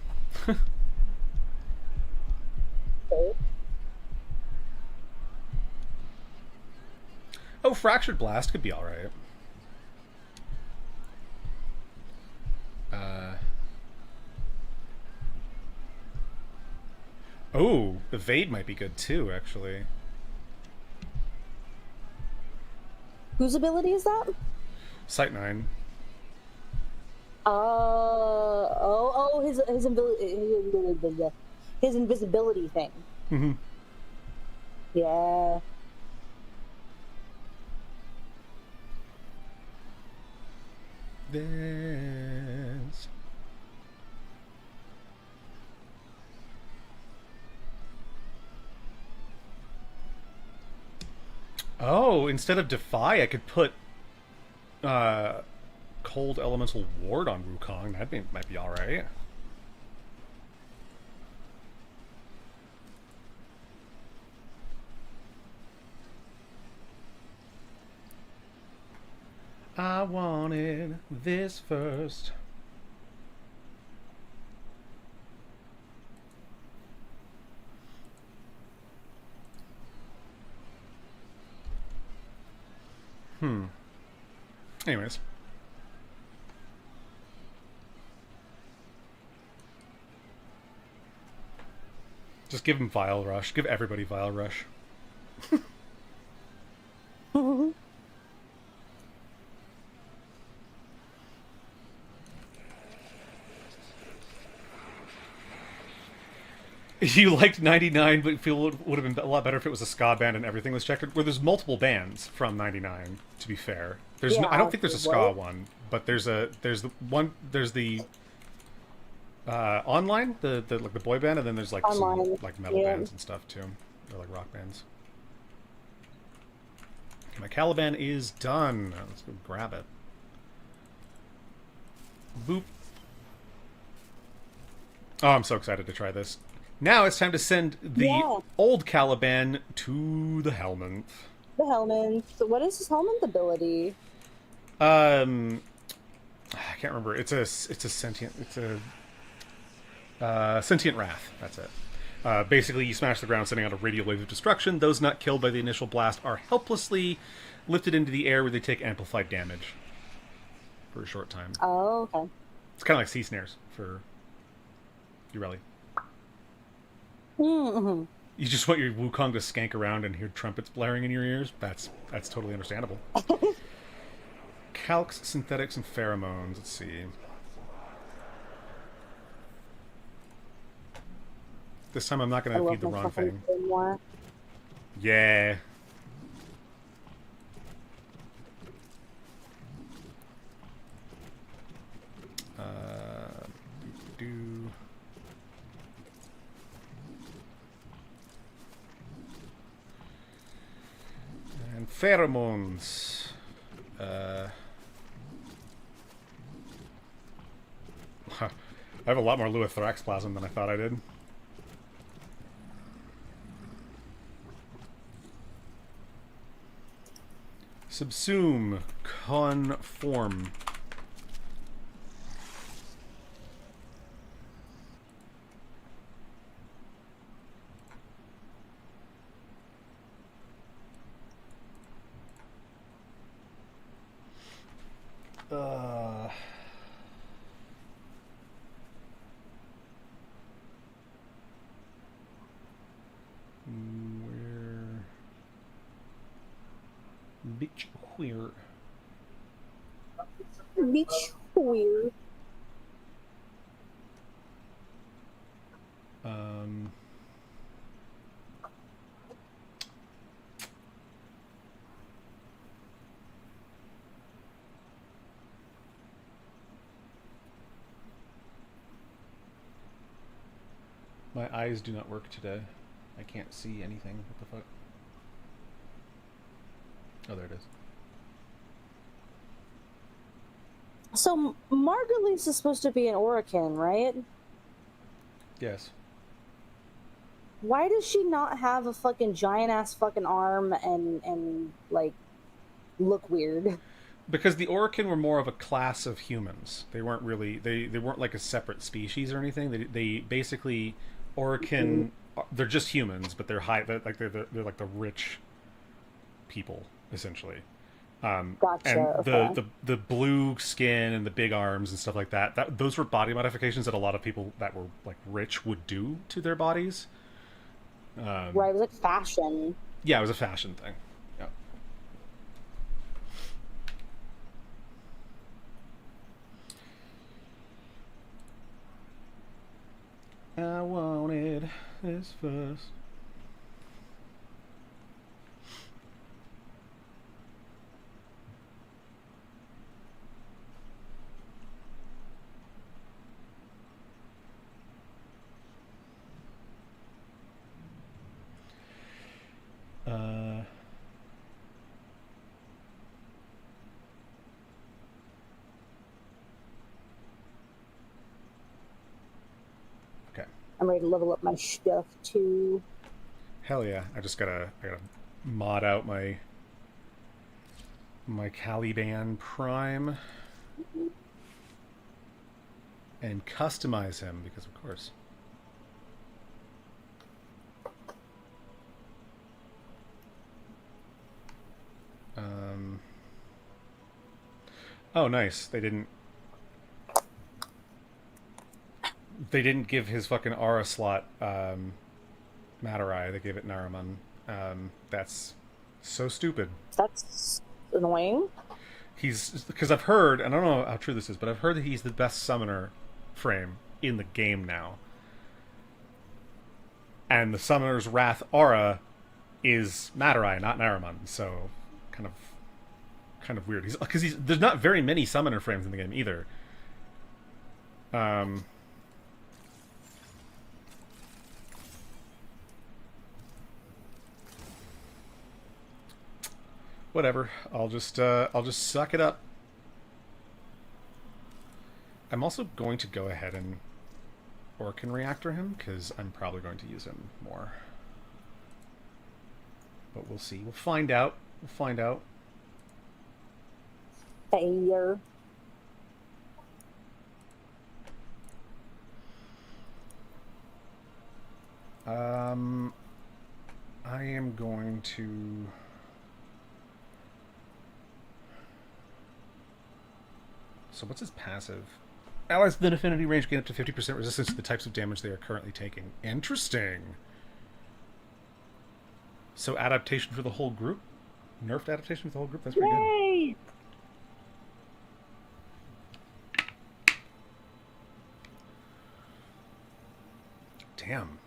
Oh, Fractured Blast could be alright. Oh, Evade might be good too, actually. Whose ability is that? Sight 9. His invisibility thing. Mm-hmm. Yeah. There's... Oh, instead of Defy, I could put Cold Elemental Ward on Wukong. That might be alright. I wanted this first. Anyways. Just give him Vile Rush. Give everybody Vile Rush. You liked 99, but feel it would have been a lot better if it was a ska band and everything was checkered. Where there's multiple bands from 99, to be fair. There's I don't think there's a ska one, but there's the Online, the like the boy band, and then there's like some Online. like metal Yeah. bands and stuff too, or like rock bands. Okay, my Caliban is done. Let's go grab it. Boop. Oh, I'm so excited to try this. Now it's time to send the Yeah. old Caliban to the Helminth. The Hellman. So what is his Hellman's ability? I can't remember. It's a sentient. It's a sentient wrath. That's it. Basically, you smash the ground, sending out a radial wave of destruction. Those not killed by the initial blast are helplessly lifted into the air, where they take amplified damage for a short time. Oh, okay. It's kind of like sea snares for Ureli. Mm-hmm. You just want your Wukong to skank around and hear trumpets blaring in your ears? That's totally understandable. Calcs, synthetics, and pheromones. Let's see. This time I'm not going to feed the wrong thing. More. Yeah. Do. And pheromones. I have a lot more Luithoraxplasm than I thought I did. Subsume. Conform. Where? Bitch, where? Beach weird. Um. My eyes do not work today. I can't see anything. What the fuck? Oh, there it is. So Margulies is supposed to be an Orican, right? Yes. Why does she not have a fucking giant ass fucking arm and like look weird? Because the Orokin were more of a class of humans. They weren't really they weren't like a separate species or anything. They basically Orokin. They're just humans, but they're high. They're like they're like the rich people essentially. Gotcha. And Okay. the blue skin and the big arms and stuff like that. Those were body modifications that a lot of people that were like rich would do to their bodies. Right, it was like fashion. Yeah, it was a fashion thing. Yeah. I wanted this first. Okay. I'm ready to level up my stuff too. Hell yeah! I gotta mod out my Caliban Prime and customize him because of course. Oh, nice. They didn't give his fucking aura slot Matarai. They gave it Naraman. That's so stupid. That's annoying. He's because I've heard, and I don't know how true this is, but I've heard that he's the best summoner frame in the game now. And the Summoner's Wrath aura is Matarai, not Naraman. So kind of weird. There's not very many summoner frames in the game either. Whatever. I'll just suck it up. I'm also going to go ahead and Orkin reactor him, because I'm probably going to use him more. But we'll see. We'll find out. We'll find out. Failure. I am going to... So what's his passive? Allies within affinity range gain up to 50% resistance to the types of damage they are currently taking. Interesting. So adaptation for the whole group? Nerfed adaptation for the whole group? That's pretty Yay! good. Damn.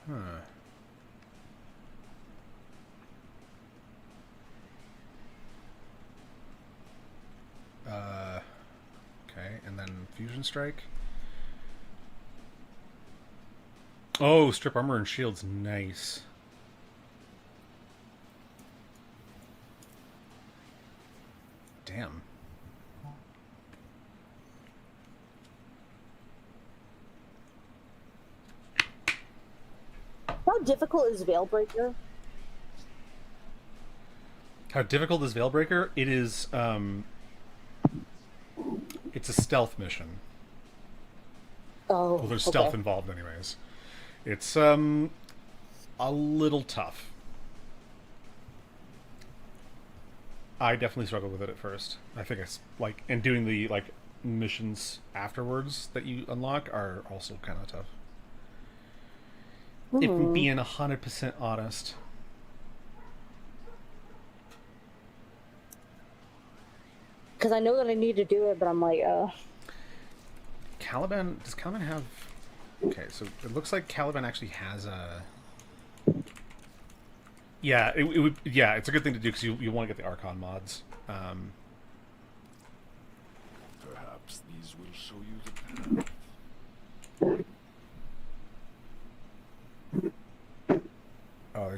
Huh. Okay, and then Fusion Strike. Oh, strip armor and shields, nice. Damn. How difficult is Veilbreaker? How difficult is Veilbreaker? It is, it's a stealth mission. Oh, Well, there's stealth okay. involved anyways. It's, a little tough. I definitely struggled with it at first. I think it's, like, and doing the, like, missions afterwards that you unlock are also kind of tough. If I'm being 100% honest. Because I know that I need to do it, but I'm like, Caliban, does Caliban have... Okay, so it looks like Caliban actually has a... Yeah, it would. Yeah, it's a good thing to do because you want to get the Archon mods. Perhaps these will show you the path. Oh,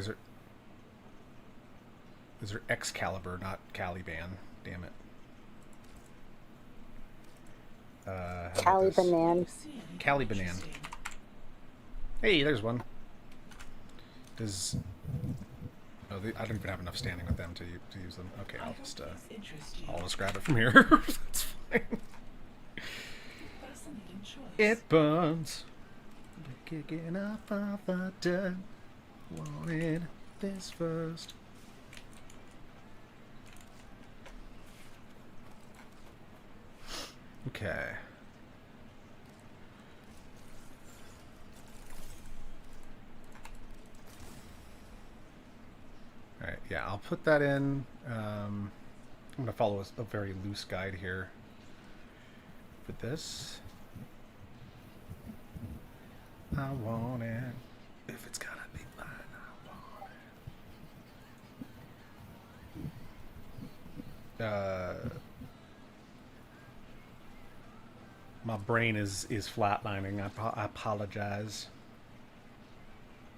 these are Excalibur, not Caliban. Damn it. Calibanan. Calibanan. Hey, there's one. Does... Oh, I don't even have enough standing with them to use them. Okay, I'll just grab it from here. That's fine. It burns. Kicking up off the dirt. Wanted this first. Okay. Alright, yeah, I'll put that in. I'm going to follow a very loose guide here for this. I want it. If it's gonna be mine, I want it. My brain is flatlining. I apologize.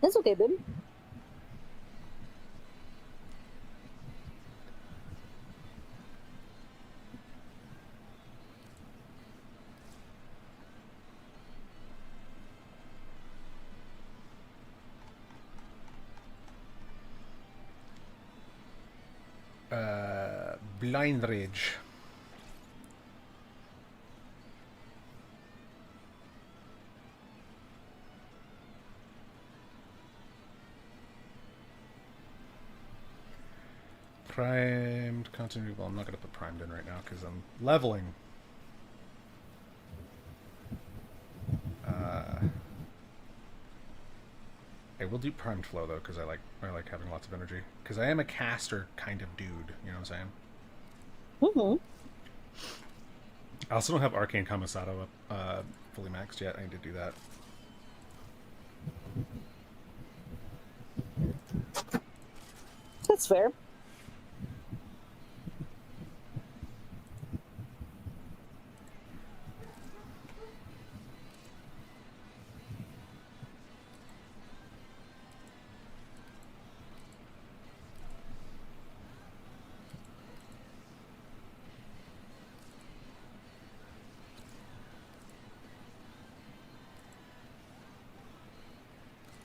That's okay, babe. Blind Rage. Primed continuity. Well, I'm not going to put primed in right now because I'm leveling. Okay, we'll do primed flow though because I like having lots of energy. Because I am a caster kind of dude. You know what I'm saying? I also don't have Arcane Kamisado up fully maxed yet. I need to do that. That's fair.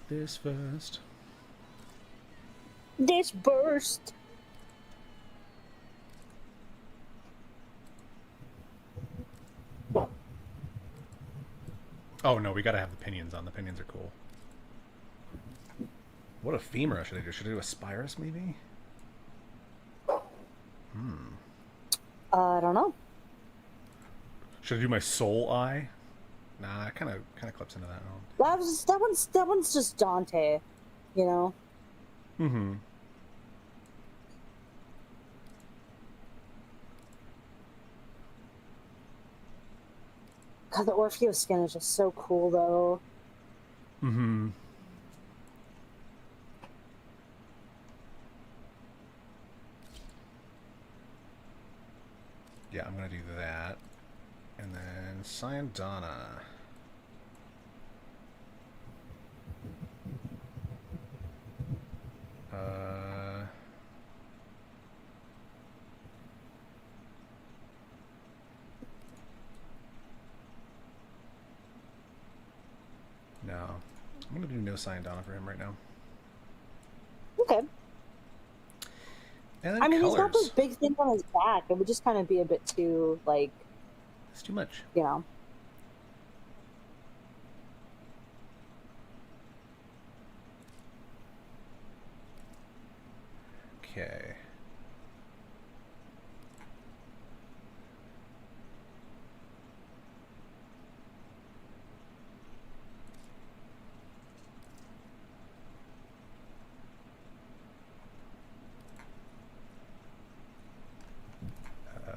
this first. This burst. Oh no, we gotta have the pinions on. The pinions are cool. What a femur should I do? Should I do a Spirus maybe? I don't know. Should I do my soul eye? Nah, it kind of clips into that one. That one's just Dante, you know. Mm-hmm. God, the Orpheus skin is just so cool, though. Mm-hmm. Yeah, I'm gonna do that. And then Syandana. No. I'm gonna do no Syandana for him right now. Okay. And then I mean, colors. he's got those big things on his back. It would just kind of be a bit too, like... It's too much. You know. Okay.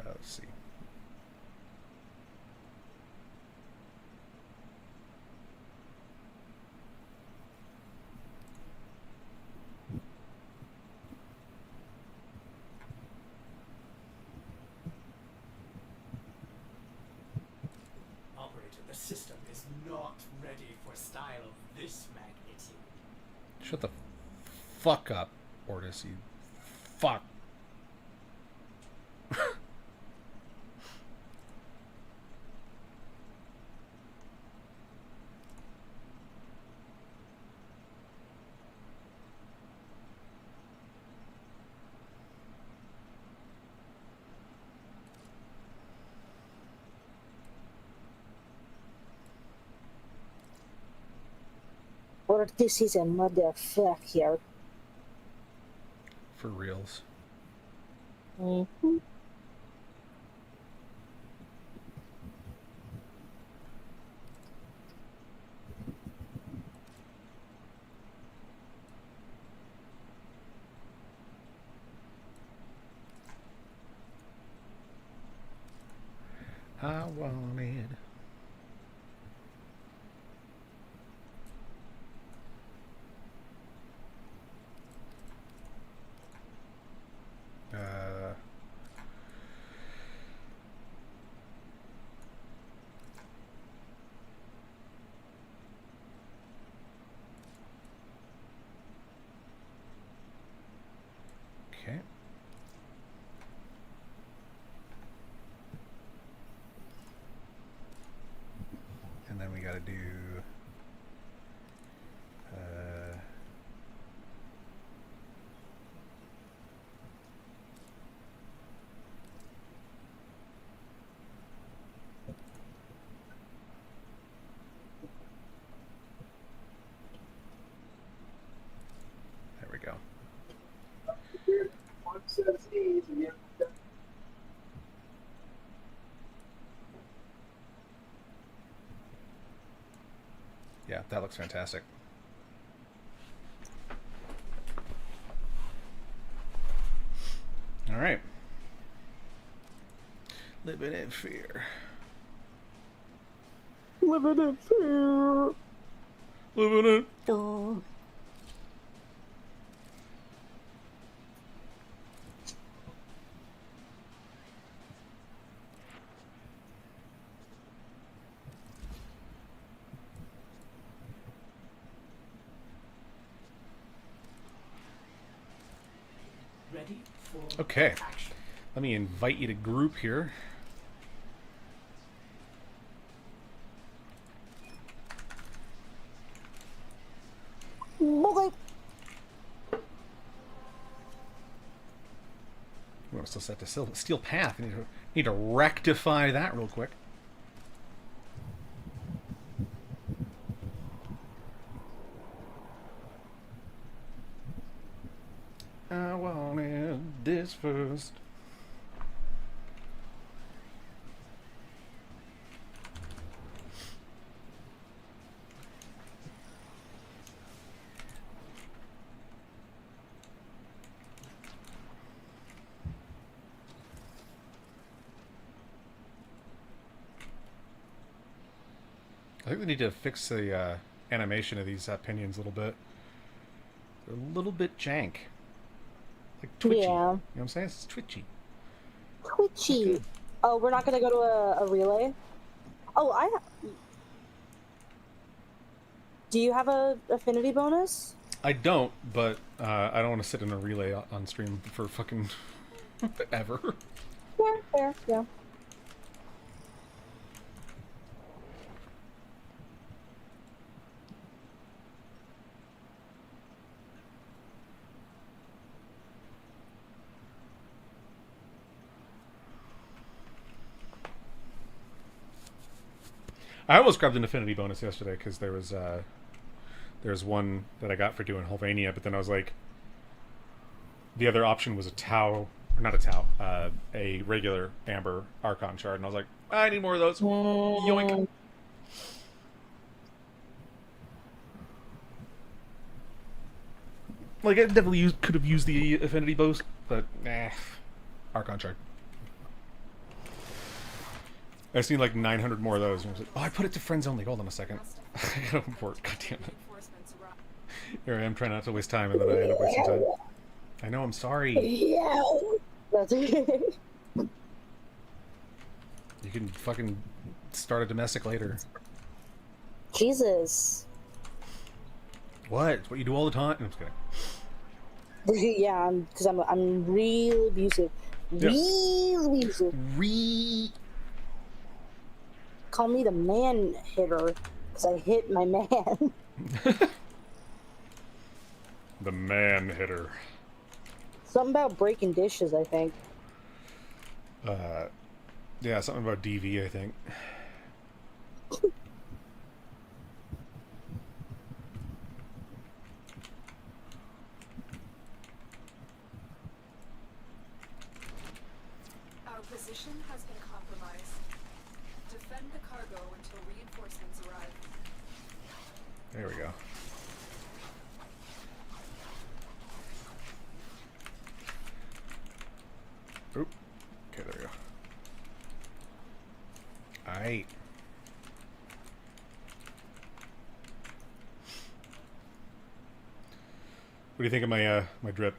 Let's see. Operator, the system is not ready for style of this magnitude. Shut the fuck up, Ortis, you fuck. Or this is a motherfucker. For reals. Mm-hmm. I wanted. Okay. And then we got to do there we go. Yeah, that looks fantastic. All right. Living in fear. Living in fear. Living in. Oh. Ready for Okay. action. Let me invite you to group here. We're still set to steel path. Need to rectify that real quick. I wanted this first. I think we need to fix the animation of these pinions a little bit. They're a little bit jank. Like twitchy. Yeah. You know what I'm saying? It's twitchy. Twitchy. Oh, we're not gonna go to a relay? Oh, do you have a affinity bonus? I don't, but I don't want to sit in a relay on stream for fucking ever. Yeah, fair, yeah. I almost grabbed an affinity bonus yesterday because there was one that I got for doing Hulvania, but then I was like, the other option was a Tau, or not a Tau, a regular Amber Archon shard, and I was like, I need more of those. Yoink. Like, I definitely could have used the affinity boost, but nah, Archon shard. I've seen like 900 more of those. And I was like, oh, I put it to friends only. Hold on a second. I gotta work. God damn it. Here I am trying not to waste time, and then I end up wasting time. I know, I'm sorry. Yeah. That's okay. You can fucking start a domestic later. Jesus. What? It's what you do all the time? I'm just kidding. Yeah, because I'm real abusive. Real abusive. Call me the man hitter, because I hit my man. The man hitter. Something about breaking dishes, I think. Yeah, something about DV, I think. Our position has been compromised. Defend the cargo until reinforcements arrive. There we go. Oop. Okay, there we go. Alright. What do you think of my my drip?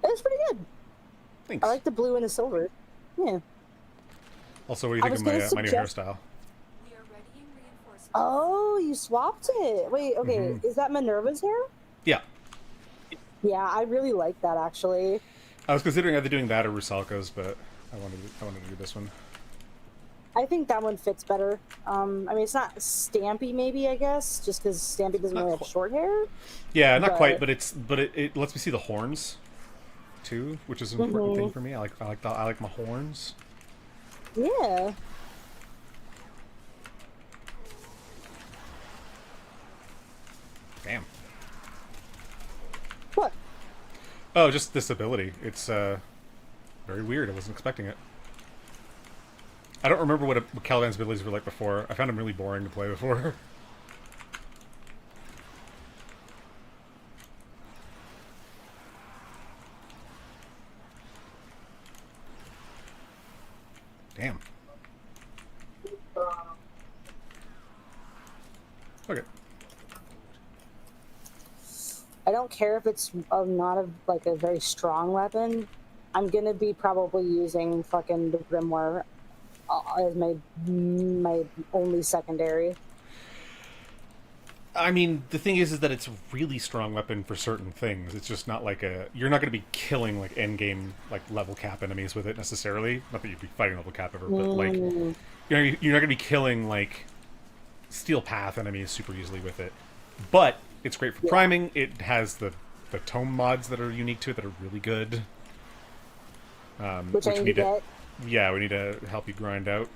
It was pretty good. Thanks. I like the blue and the silver. Yeah. Also, what do you think of my new hairstyle? We are readying reinforcements. Oh, you swapped it. Wait, okay. Is that Minerva's hair? Yeah. Yeah, I really like that, actually. I was considering either doing that or Rusalka's, but I wanted to do this one. I think that one fits better. I mean, it's not Stampy, maybe, I guess, just because Stampy doesn't really have short hair. Yeah, not quite, but it lets me see the horns too, which is an important thing for me. I like my horns. Yeah. Damn. What? Oh, just this ability. It's very weird. I wasn't expecting it. I don't remember what Caliban's abilities were like before. I found them really boring to play before. Damn. Okay. I don't care if it's not like a very strong weapon. I'm gonna be probably using fucking the Grimoire as my only secondary. I mean, the thing is that it's a really strong weapon for certain things. It's just not like you're not going to be killing like end game like level cap enemies with it necessarily. Not that you'd be fighting level cap ever, but like you're not going to be killing like steel path enemies super easily with it. But it's great for priming. It has the tome mods that are unique to it that are really good. Which I need to get. Yeah, we need to help you grind out.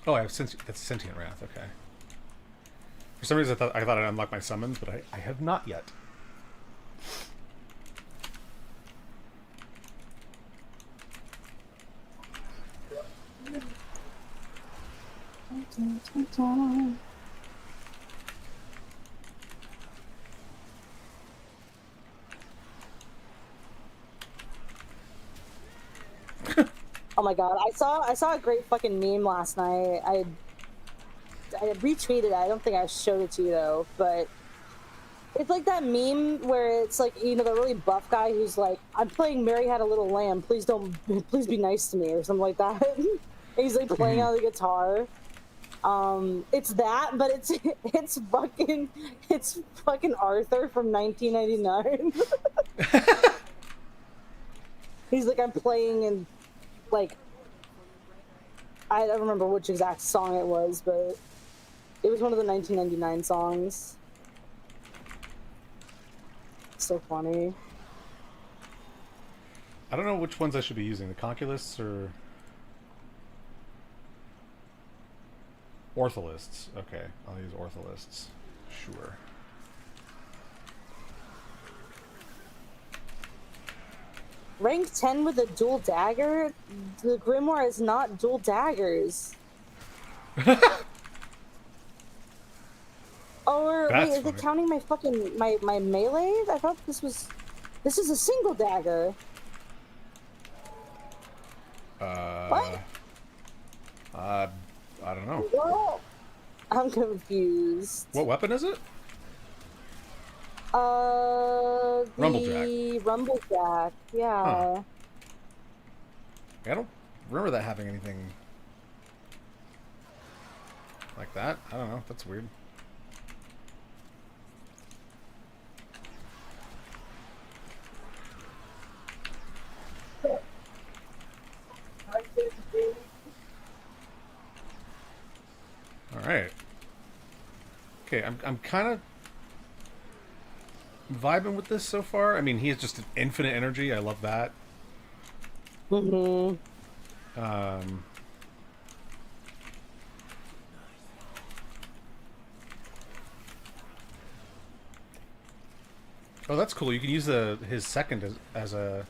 Oh, I have that's Sentient Wrath, okay. For some reason I thought I'd unlock my summons, but I have not yet. Oh my god, I saw a great fucking meme last night. I retweeted it. I don't think I showed it to you though, but it's like that meme where it's like, you know, the really buff guy who's like, "I'm playing Mary Had a Little Lamb. Please be nice to me," or something like that. And he's like playing on the guitar. It's that, but it's fucking Arthur from 1999. He's like, "I'm playing," and like, I don't remember which exact song it was, but it was one of the 1999 songs. So funny. I don't know which ones I should be using, the Conculists or Ortholists. Okay, I'll use Ortholists. Sure. Rank 10 with a dual dagger? The Grimoire is not dual daggers. Or That's wait, is funny. it counting my fucking my melee? I thought this is a single dagger. What? I don't know. Well, I'm confused. What weapon is it? The Rumblejack. Rumblejack, yeah. Huh. I don't remember that having anything like that. I don't know. That's weird. All right. Okay, I'm kind of vibing with this so far. I mean, he has just an infinite energy. I love that. Mm-hmm. Oh, that's cool. You can use his second as a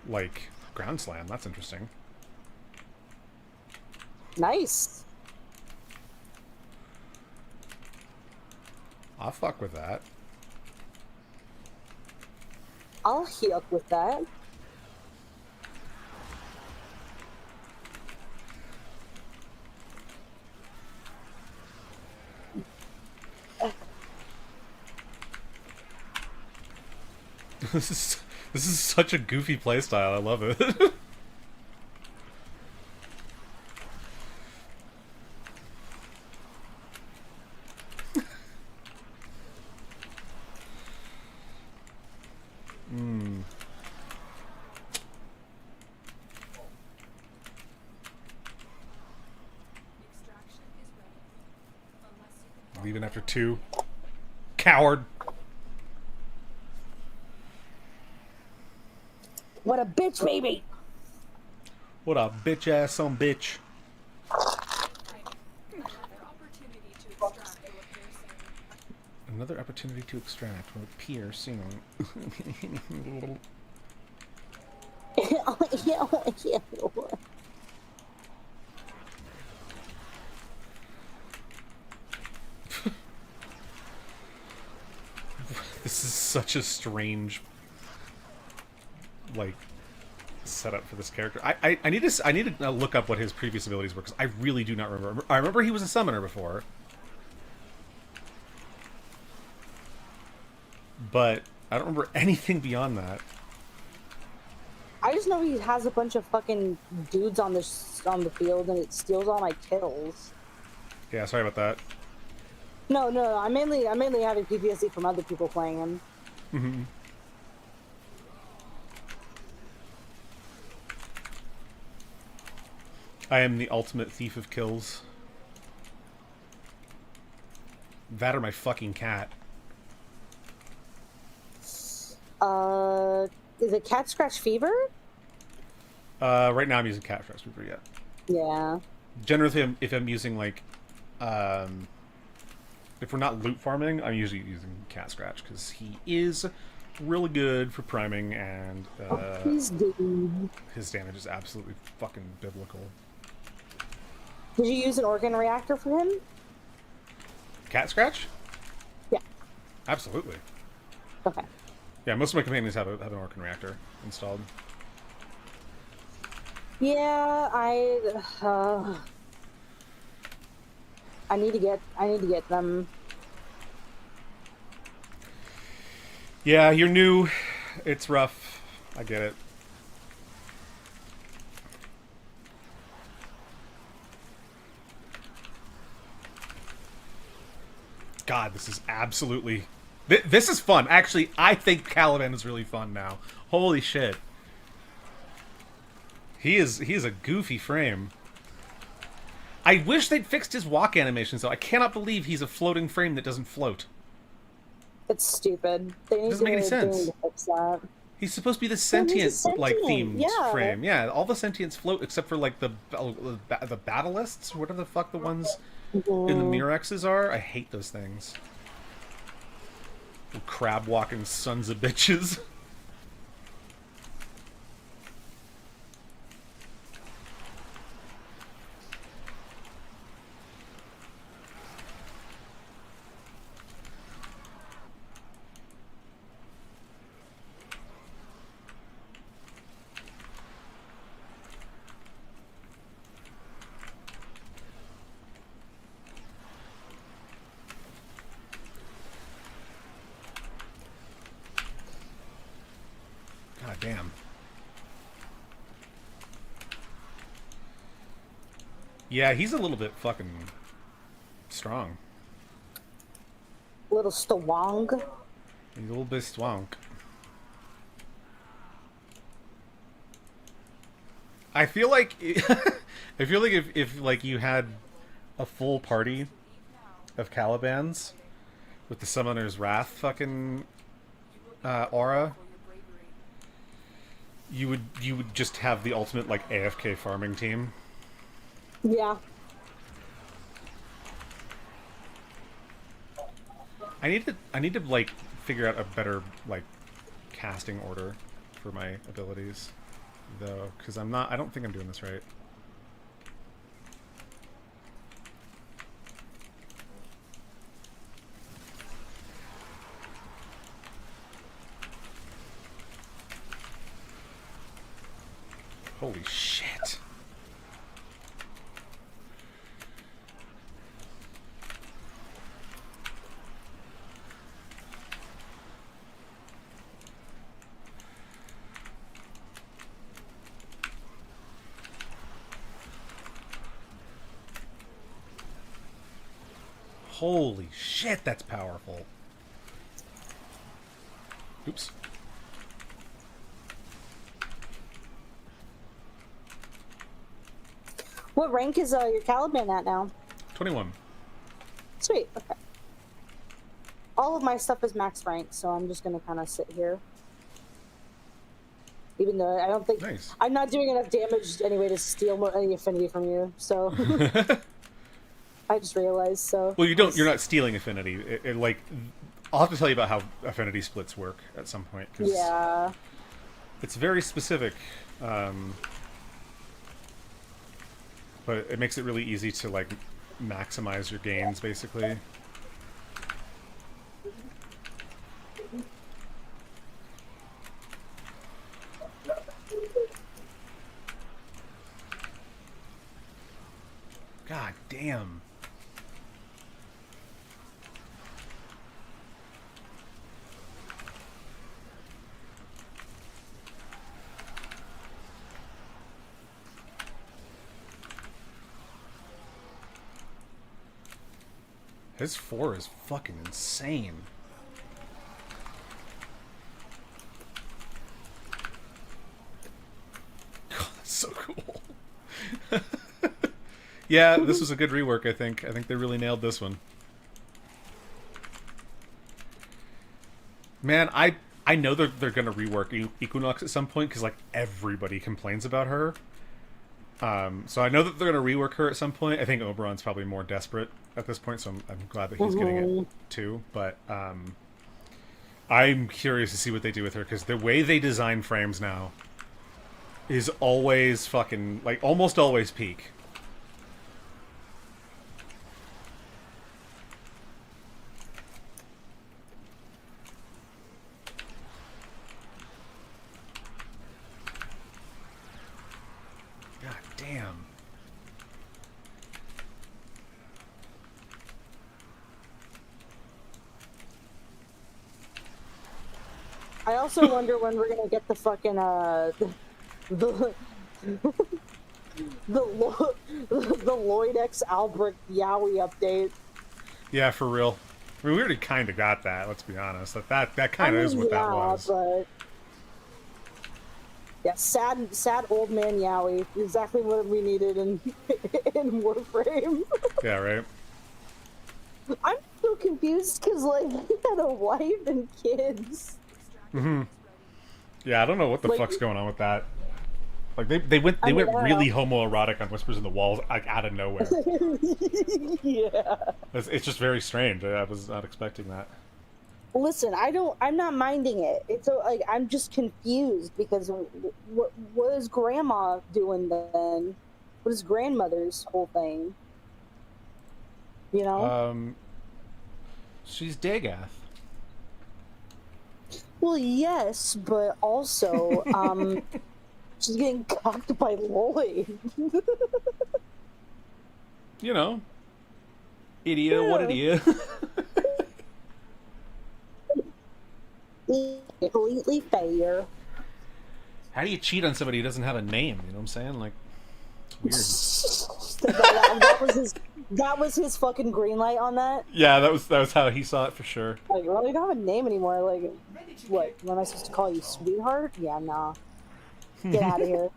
like ground slam. That's interesting. Nice. I'll fuck with that. I'll heal with that. This is such a goofy playstyle. I love it. Extraction is ready. Unless you can Leaving after 2. Coward. What a bitch, baby! What a bitch ass son bitch. another opportunity to extract what appears soon. Another opportunity to extract. This is such a strange, like, setup for this character. I need to look up what his previous abilities were, because I really do not remember. I remember he was a summoner before, but I don't remember anything beyond that. I just know he has a bunch of fucking dudes on the field, and it steals all my kills. Yeah, sorry about that. No, I'm mainly having PTSD from other people playing him. Mm-hmm. I am the ultimate thief of kills. That or my fucking cat. Is it cat scratch fever? Right now I'm using cat scratch fever, yeah. Yeah. Generally, if I'm using, like, if we're not loot farming, I'm usually using cat scratch, because he is really good for priming, and He's good. his damage is absolutely fucking biblical. Did you use an organ reactor for him? Cat scratch? Yeah. Absolutely. Okay. Yeah, most of my companions have an Orkin reactor installed. Yeah, I need to get them. Yeah, you're new. It's rough. I get it. God, this is absolutely... This is fun. Actually, I think Caliban is really fun now. Holy shit. He is a goofy frame. I wish they'd fixed his walk animations, though. I cannot believe he's a floating frame that doesn't float. It's stupid. They need Doesn't make any sense. to fix that. He's supposed to be the he's sentient, sentient, like, themed yeah. frame. Yeah, all the sentients float except for, like, the battleists, whatever the fuck the ones in the Mirexes are. I hate those things. Crab-walking sons of bitches. God damn. Yeah, he's a little bit fucking strong. Little stwong. He's a little bit swank. I feel like if like you had a full party of Calibans with the Summoner's Wrath fucking aura, you would just have the ultimate like AFK farming team. Yeah. I need to like figure out a better like casting order for my abilities though, because I don't think I'm doing this right. Holy shit. Holy shit, that's powerful. Oops. What rank is your Caliban at now? 21. Sweet. Okay. All of my stuff is max rank, so I'm just gonna kind of sit here. Even though I don't think Nice. I'm not doing enough damage anyway to steal any affinity from you, so I just realized. So Well, you're not stealing affinity. Like, I'll have to tell you about how affinity splits work at some point. 'Cause yeah. it's very specific, but it makes it really easy to like maximize your gains, basically. God damn. His 4 is fucking insane. God, that's so cool. Yeah, this was a good rework, I think. I think they really nailed this one. Man, I know they're going to rework Equinox at some point, because, like, everybody complains about her. So I know that they're going to rework her at some point. I think Oberon's probably more desperate at this point, so I'm glad that he's getting it too. But I'm curious to see what they do with her, because the way they design frames now is always fucking, like, almost always peak. God damn. I also wonder when we're gonna get the fucking the the Lloyd X Albrecht Yowie update. Yeah, for real. I mean, we already kind of got that. Let's be honest. That kind of is what that was. But yeah, sad old man Yowie. Exactly what we needed in in Warframe. Yeah, right. I'm so confused because like he had a wife and kids. Mm-hmm. Yeah, I don't know what the Like- fuck's going on with that. Like they went really homoerotic on Whispers in the Walls, like, out of nowhere. Yeah. It's just very strange. I was not expecting that. Listen, I'm not minding it. It's like I'm just confused because what is Grandma doing then? What is grandmother's whole thing? You know? She's Dagath. Well, yes, but also, she's getting cocked by Lloyd. You know, idiot. What idiot? Completely fair. How do you cheat on somebody who doesn't have a name? You know what I'm saying? Like, it's weird. that was his fucking green light on that. Yeah, that was how he saw it for sure. Like, well, you don't have a name anymore. Like, what? Am I supposed to call you sweetheart? Yeah, nah. Get out of here.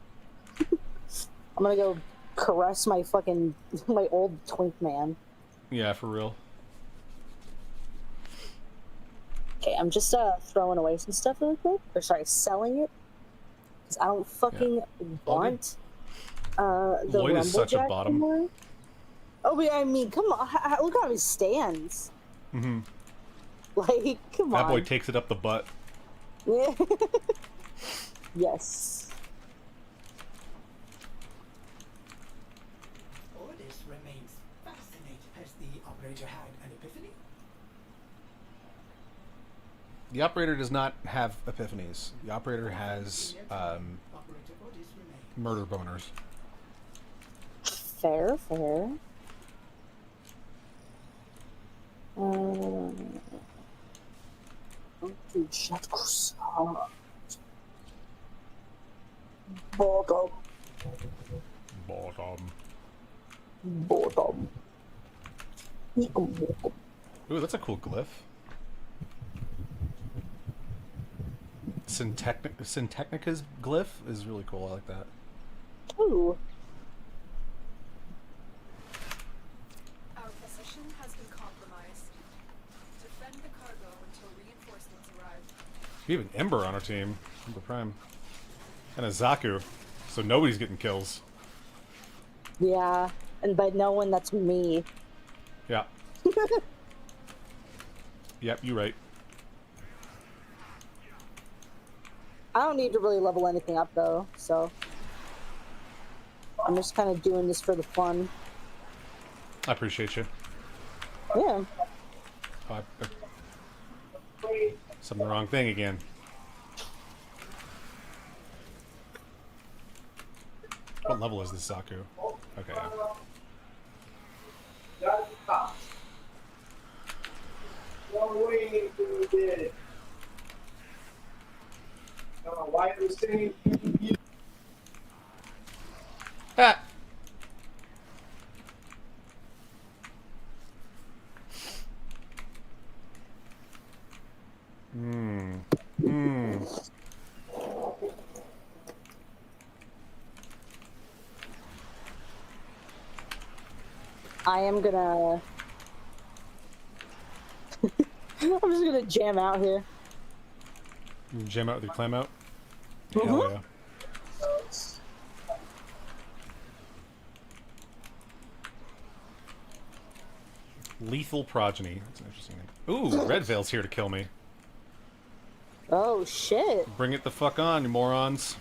I'm gonna go caress my old twink man. Yeah, for real. Okay, I'm just throwing away some stuff really quick. Or sorry, selling it. Because I don't fucking want the Lloyd is such a Rumblejack bottom. anymore. Oh, but I mean, come on. Look how he stands. Mm-hmm. Like, come That on. boy takes it up the butt. Yeah. Yes. Ordis remains fascinated. Has the operator had an epiphany? The operator does not have epiphanies. The operator has Operator Ordis remains. murder boners. Fair. Shut up. Bottom. Ooh, that's a cool glyph. Syntechnica's glyph is really cool. I like that. Ooh. Our position has been compromised. Defend the cargo until reinforcements arrive. We have an Ember on our team. Ember Prime. And a Zaku. So nobody's getting kills. Yeah, and by no one, that's me. Yeah. Yep, you're right. I don't need to really level anything up though, so I'm just kind of doing this for the fun. I appreciate you. Yeah. Oh, said the wrong thing again. What level is this Zaku? Okay. Ah! I am gonna... I'm just gonna jam out here. You jam out with your clam out? Mhm. Hell yeah. Lethal progeny. That's an interesting name. Ooh, Red Veil's here to kill me. Oh, shit. Bring it the fuck on, you morons.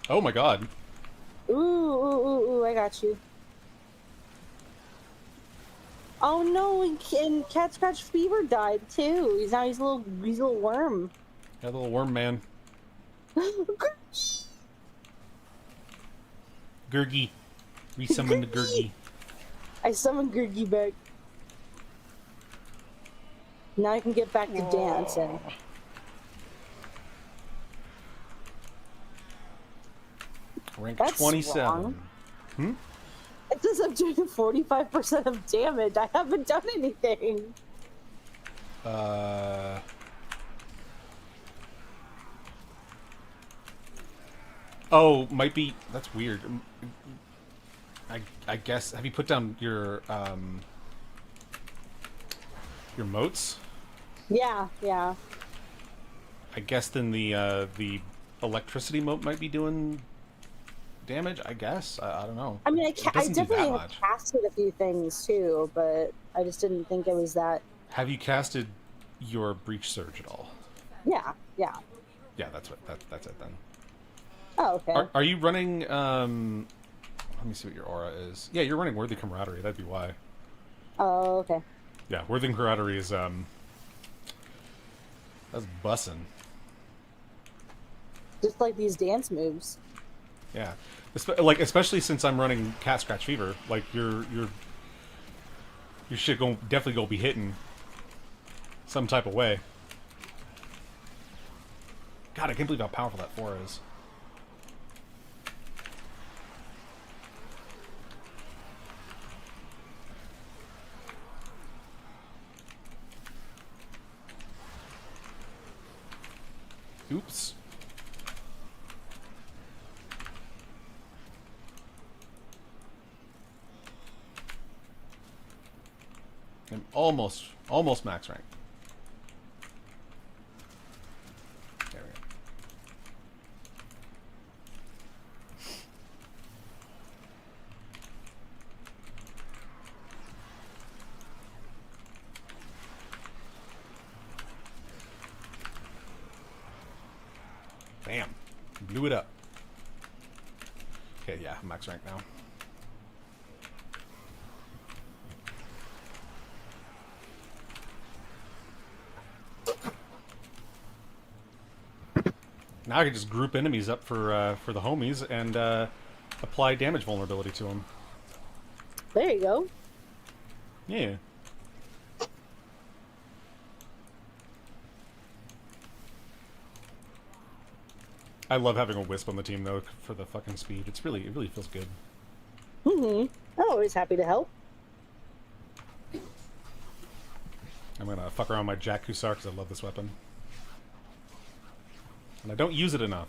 Oh my god. Ooh, I got you. Oh no, and Cat Scratch Fever died too. He's a little worm. Yeah, the little worm man. Gurgi. Resummon the Gurgi. I summoned Gurgi back. Now I can get back to dancing. Rank That's 27. wrong. Hmm? It says I'm doing 45% of damage. I haven't done anything. Oh, might be. That's weird. I guess. Have you put down your moats? Yeah. I guess then the electricity moat might be doing damage. I guess. I don't know. I mean, It I doesn't do that definitely have much. casted a few things too, but I just didn't think it was that. Have you casted your breach surge at all? Yeah. Yeah, that's it then. Oh, okay. Are you running? Let me see what your aura is. Yeah, you're running Worthy Camaraderie. That'd be why. Oh, okay. Yeah, Worthy Camaraderie is that's bussin'. Just like these dance moves. Yeah, like especially since I'm running Cat Scratch Fever. Like your shit definitely gonna be hitting some type of way. God, I can't believe how powerful that 4 is. Oops. I'm almost max rank. There we go. Bam. Blew it up. Okay, yeah, I'm max rank now. Now I can just group enemies up for the homies and apply damage vulnerability to them. There you go. Yeah. I love having a wisp on the team though for the fucking speed. It really feels good. I'm always happy to help. I'm gonna fuck around my Jack Hussar because I love this weapon. And I don't use it enough.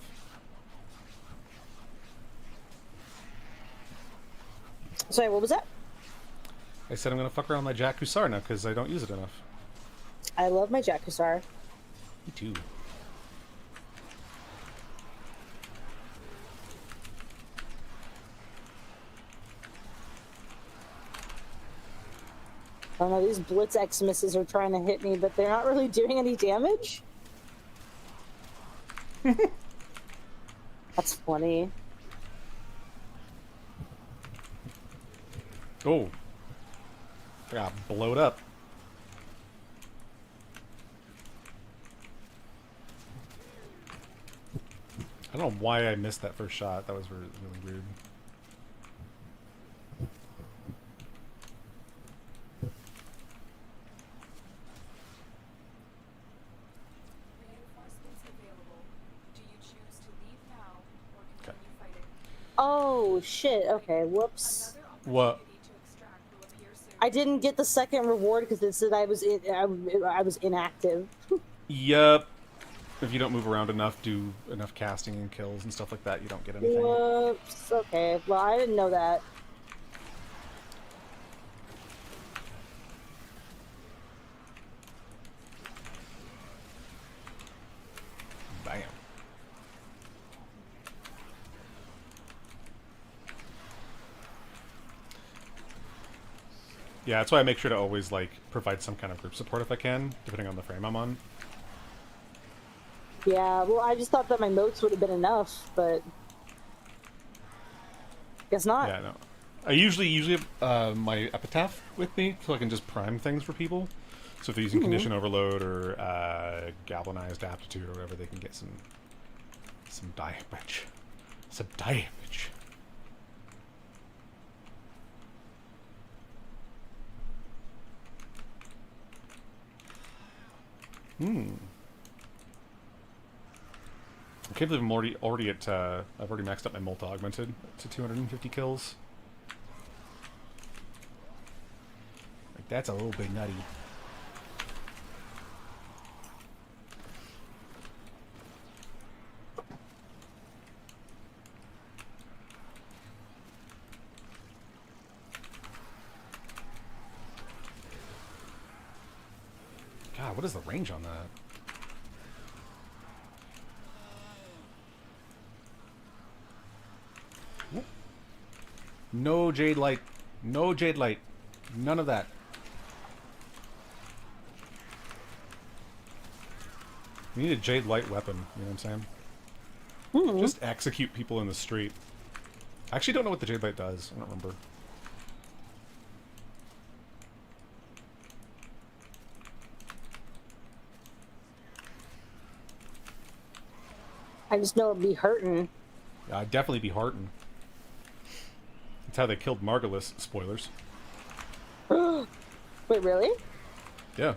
Sorry, what was that? I said I'm gonna fuck around my Jack Hussar now because I don't use it enough. I love my Jack Hussar. Me too. I don't know, these Blitz Xmas are trying to hit me, but they're not really doing any damage. That's funny. Oh. I got blowed up. I don't know why I missed that first shot. That was really weird. Reinforcements available. Do you choose to leave now or continue fighting? Oh, shit. Okay, whoops. Another What? opportunity to extract will appear soon. I didn't get the second reward because it said I was inactive. Yup. if you don't move around enough, do enough casting and kills and stuff like that, you don't get anything. Whoops. Okay. Well, I didn't know that. Bam. Yeah, that's why I make sure to always, like, provide some kind of group support if I can, depending on the frame I'm on. Yeah, well, I just thought that my moats would have been enough, but guess not. Yeah, no. I usually have my epitaph with me, so I can just prime things for people. So if they're using condition overload or galvanized aptitude or whatever, they can get some damage. Some damage. I can't believe I'm already at, I've already maxed up my Molt Augmented to 250 kills. Like, that's a little bit nutty. God, what is the range on that? No Jade Light. No Jade Light. None of that. We need a Jade Light weapon, you know what I'm saying? Just execute people in the street. I actually don't know what the Jade Light does. I don't remember. I just know it'd be hurting. Yeah, I'd definitely be heartened. That's how they killed Margulis. Spoilers. Wait, really? Yeah.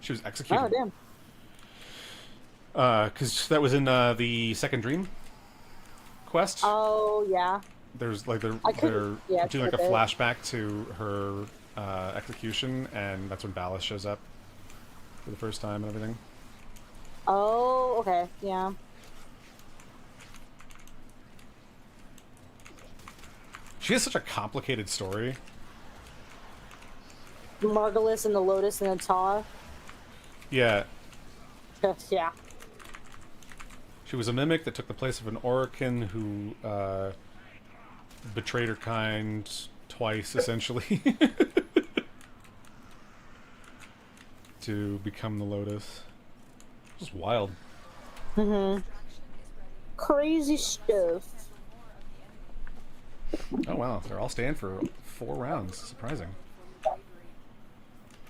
She was executed. Oh, damn. Because that was in the second dream quest. Oh, yeah. There's like they're yeah, doing like a bit. flashback to her execution, and that's when Ballas shows up for the first time and everything. Oh, okay. Yeah. She has such a complicated story. Margulis and the Lotus and the Taw. Yeah. Yeah. She was a mimic that took the place of an Orokin who betrayed her kind twice, essentially, to become the Lotus. Just wild. Crazy stuff. Oh wow, they're all staying for 4 rounds. Surprising.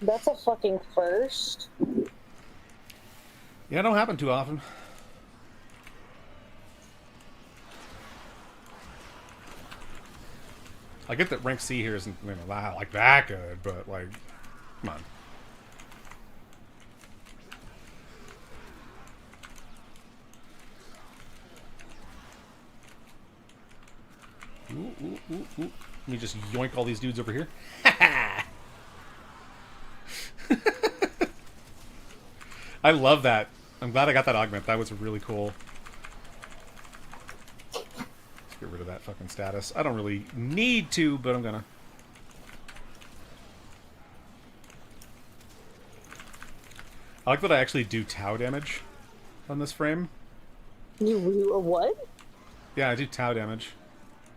That's a fucking first. Yeah, it don't happen too often. I get that rank C here isn't like that good, but like, come on. Ooh. Let me just yoink all these dudes over here. I love that. I'm glad I got that augment. That was really cool. Let's get rid of that fucking status. I don't really need to, but I'm gonna. I like that I actually do Tau damage on this frame. You what? Yeah, I do Tau damage.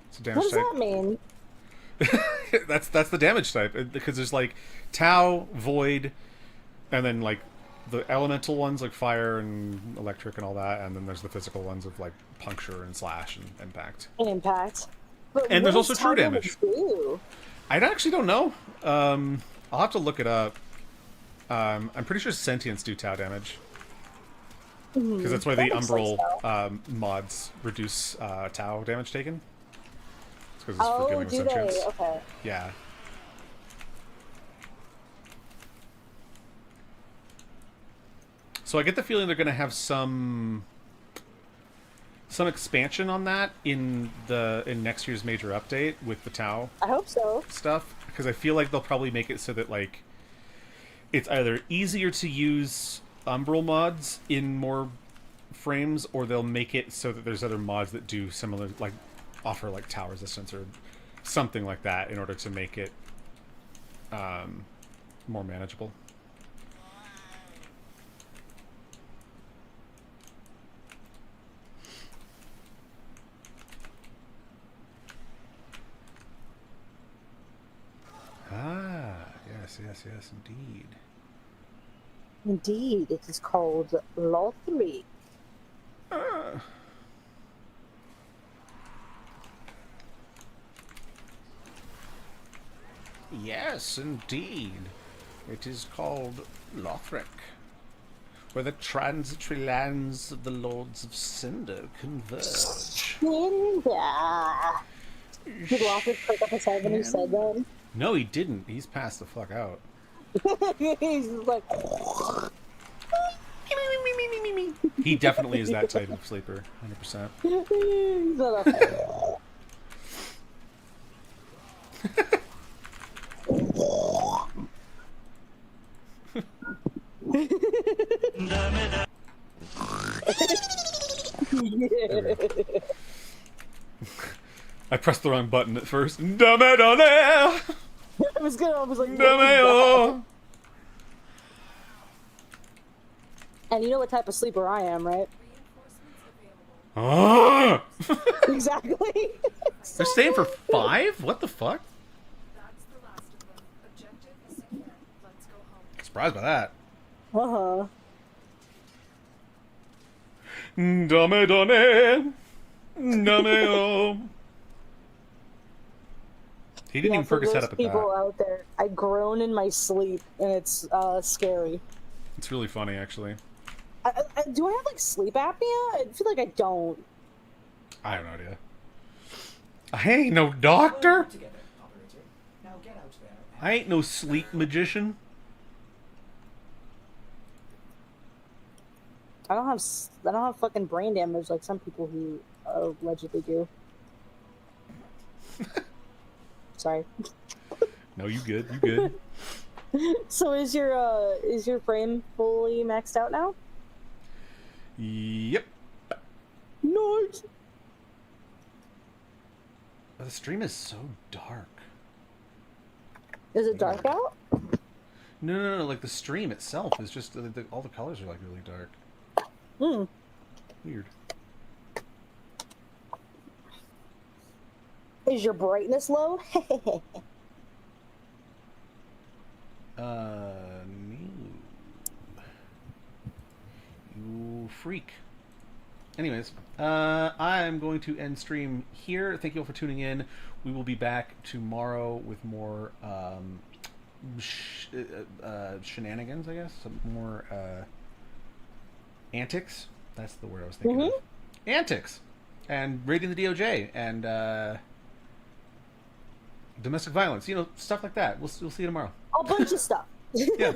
It's a damage What does type. that mean? that's the damage type, because there's like Tau, Void, and then like the elemental ones like fire and electric and all that, and then there's the physical ones of like puncture and slash and impact. Impact. But And there's what also does true Tau damage. do? I actually don't know. I'll have to look it up. I'm pretty sure sentients do Tau damage, because that's why the That makes sense, Umbral mods reduce Tau damage taken. It's because it's Oh, forgiving do with sentients. they? Okay. Yeah. So I get the feeling they're going to have some expansion on that in next year's major update with the Tau I hope so. stuff, because I feel like they'll probably make it so that like it's either easier to use Umbral mods in more frames, or they'll make it so that there's other mods that do similar, like offer like tower resistance or something like that in order to make it more manageable. Ah, yes, yes, yes, indeed. Indeed, it is called Lothric. Ah. Yes, indeed. It is called Lothric, where the transitory lands of the Lords of Cinder converge. Linda. Did Lothric pick up his head when he said that? No, he didn't. He's passed the fuck out. He's just like... He definitely is that type of sleeper, 100%. He's like... I pressed the wrong button at first. Dame. I was like... Dame. And you know what type of sleeper I am, right? Ah! Exactly. They're staying for 5? What the fuck? That's the last of them. Objective is secure. Let's go home. Surprised by that. Uh-huh. Dame. He didn't even for perk his head those up at people that. out there, I groan in my sleep, and it's scary. It's really funny, actually. Do I have like sleep apnea? I feel like I don't. I have no idea. I ain't no doctor. Work together, operator. Now get out there. I ain't no sleep magician. I don't have fucking brain damage like some people who allegedly do. Sorry. No, you good. You good. So is your frame fully maxed out now? Yep. Nice. The stream is so dark. Is it dark out? No. Like the stream itself is just all the colors are like really dark. Hmm. Weird. Is your brightness low? No. You freak. Anyways, I'm going to end stream here. Thank you all for tuning in. We will be back tomorrow with more shenanigans, I guess. Some more antics. That's the word I was thinking of. Antics. And raiding the DOJ. And domestic violence. You know, stuff like that. We'll see you tomorrow. A bunch of stuff. Yeah.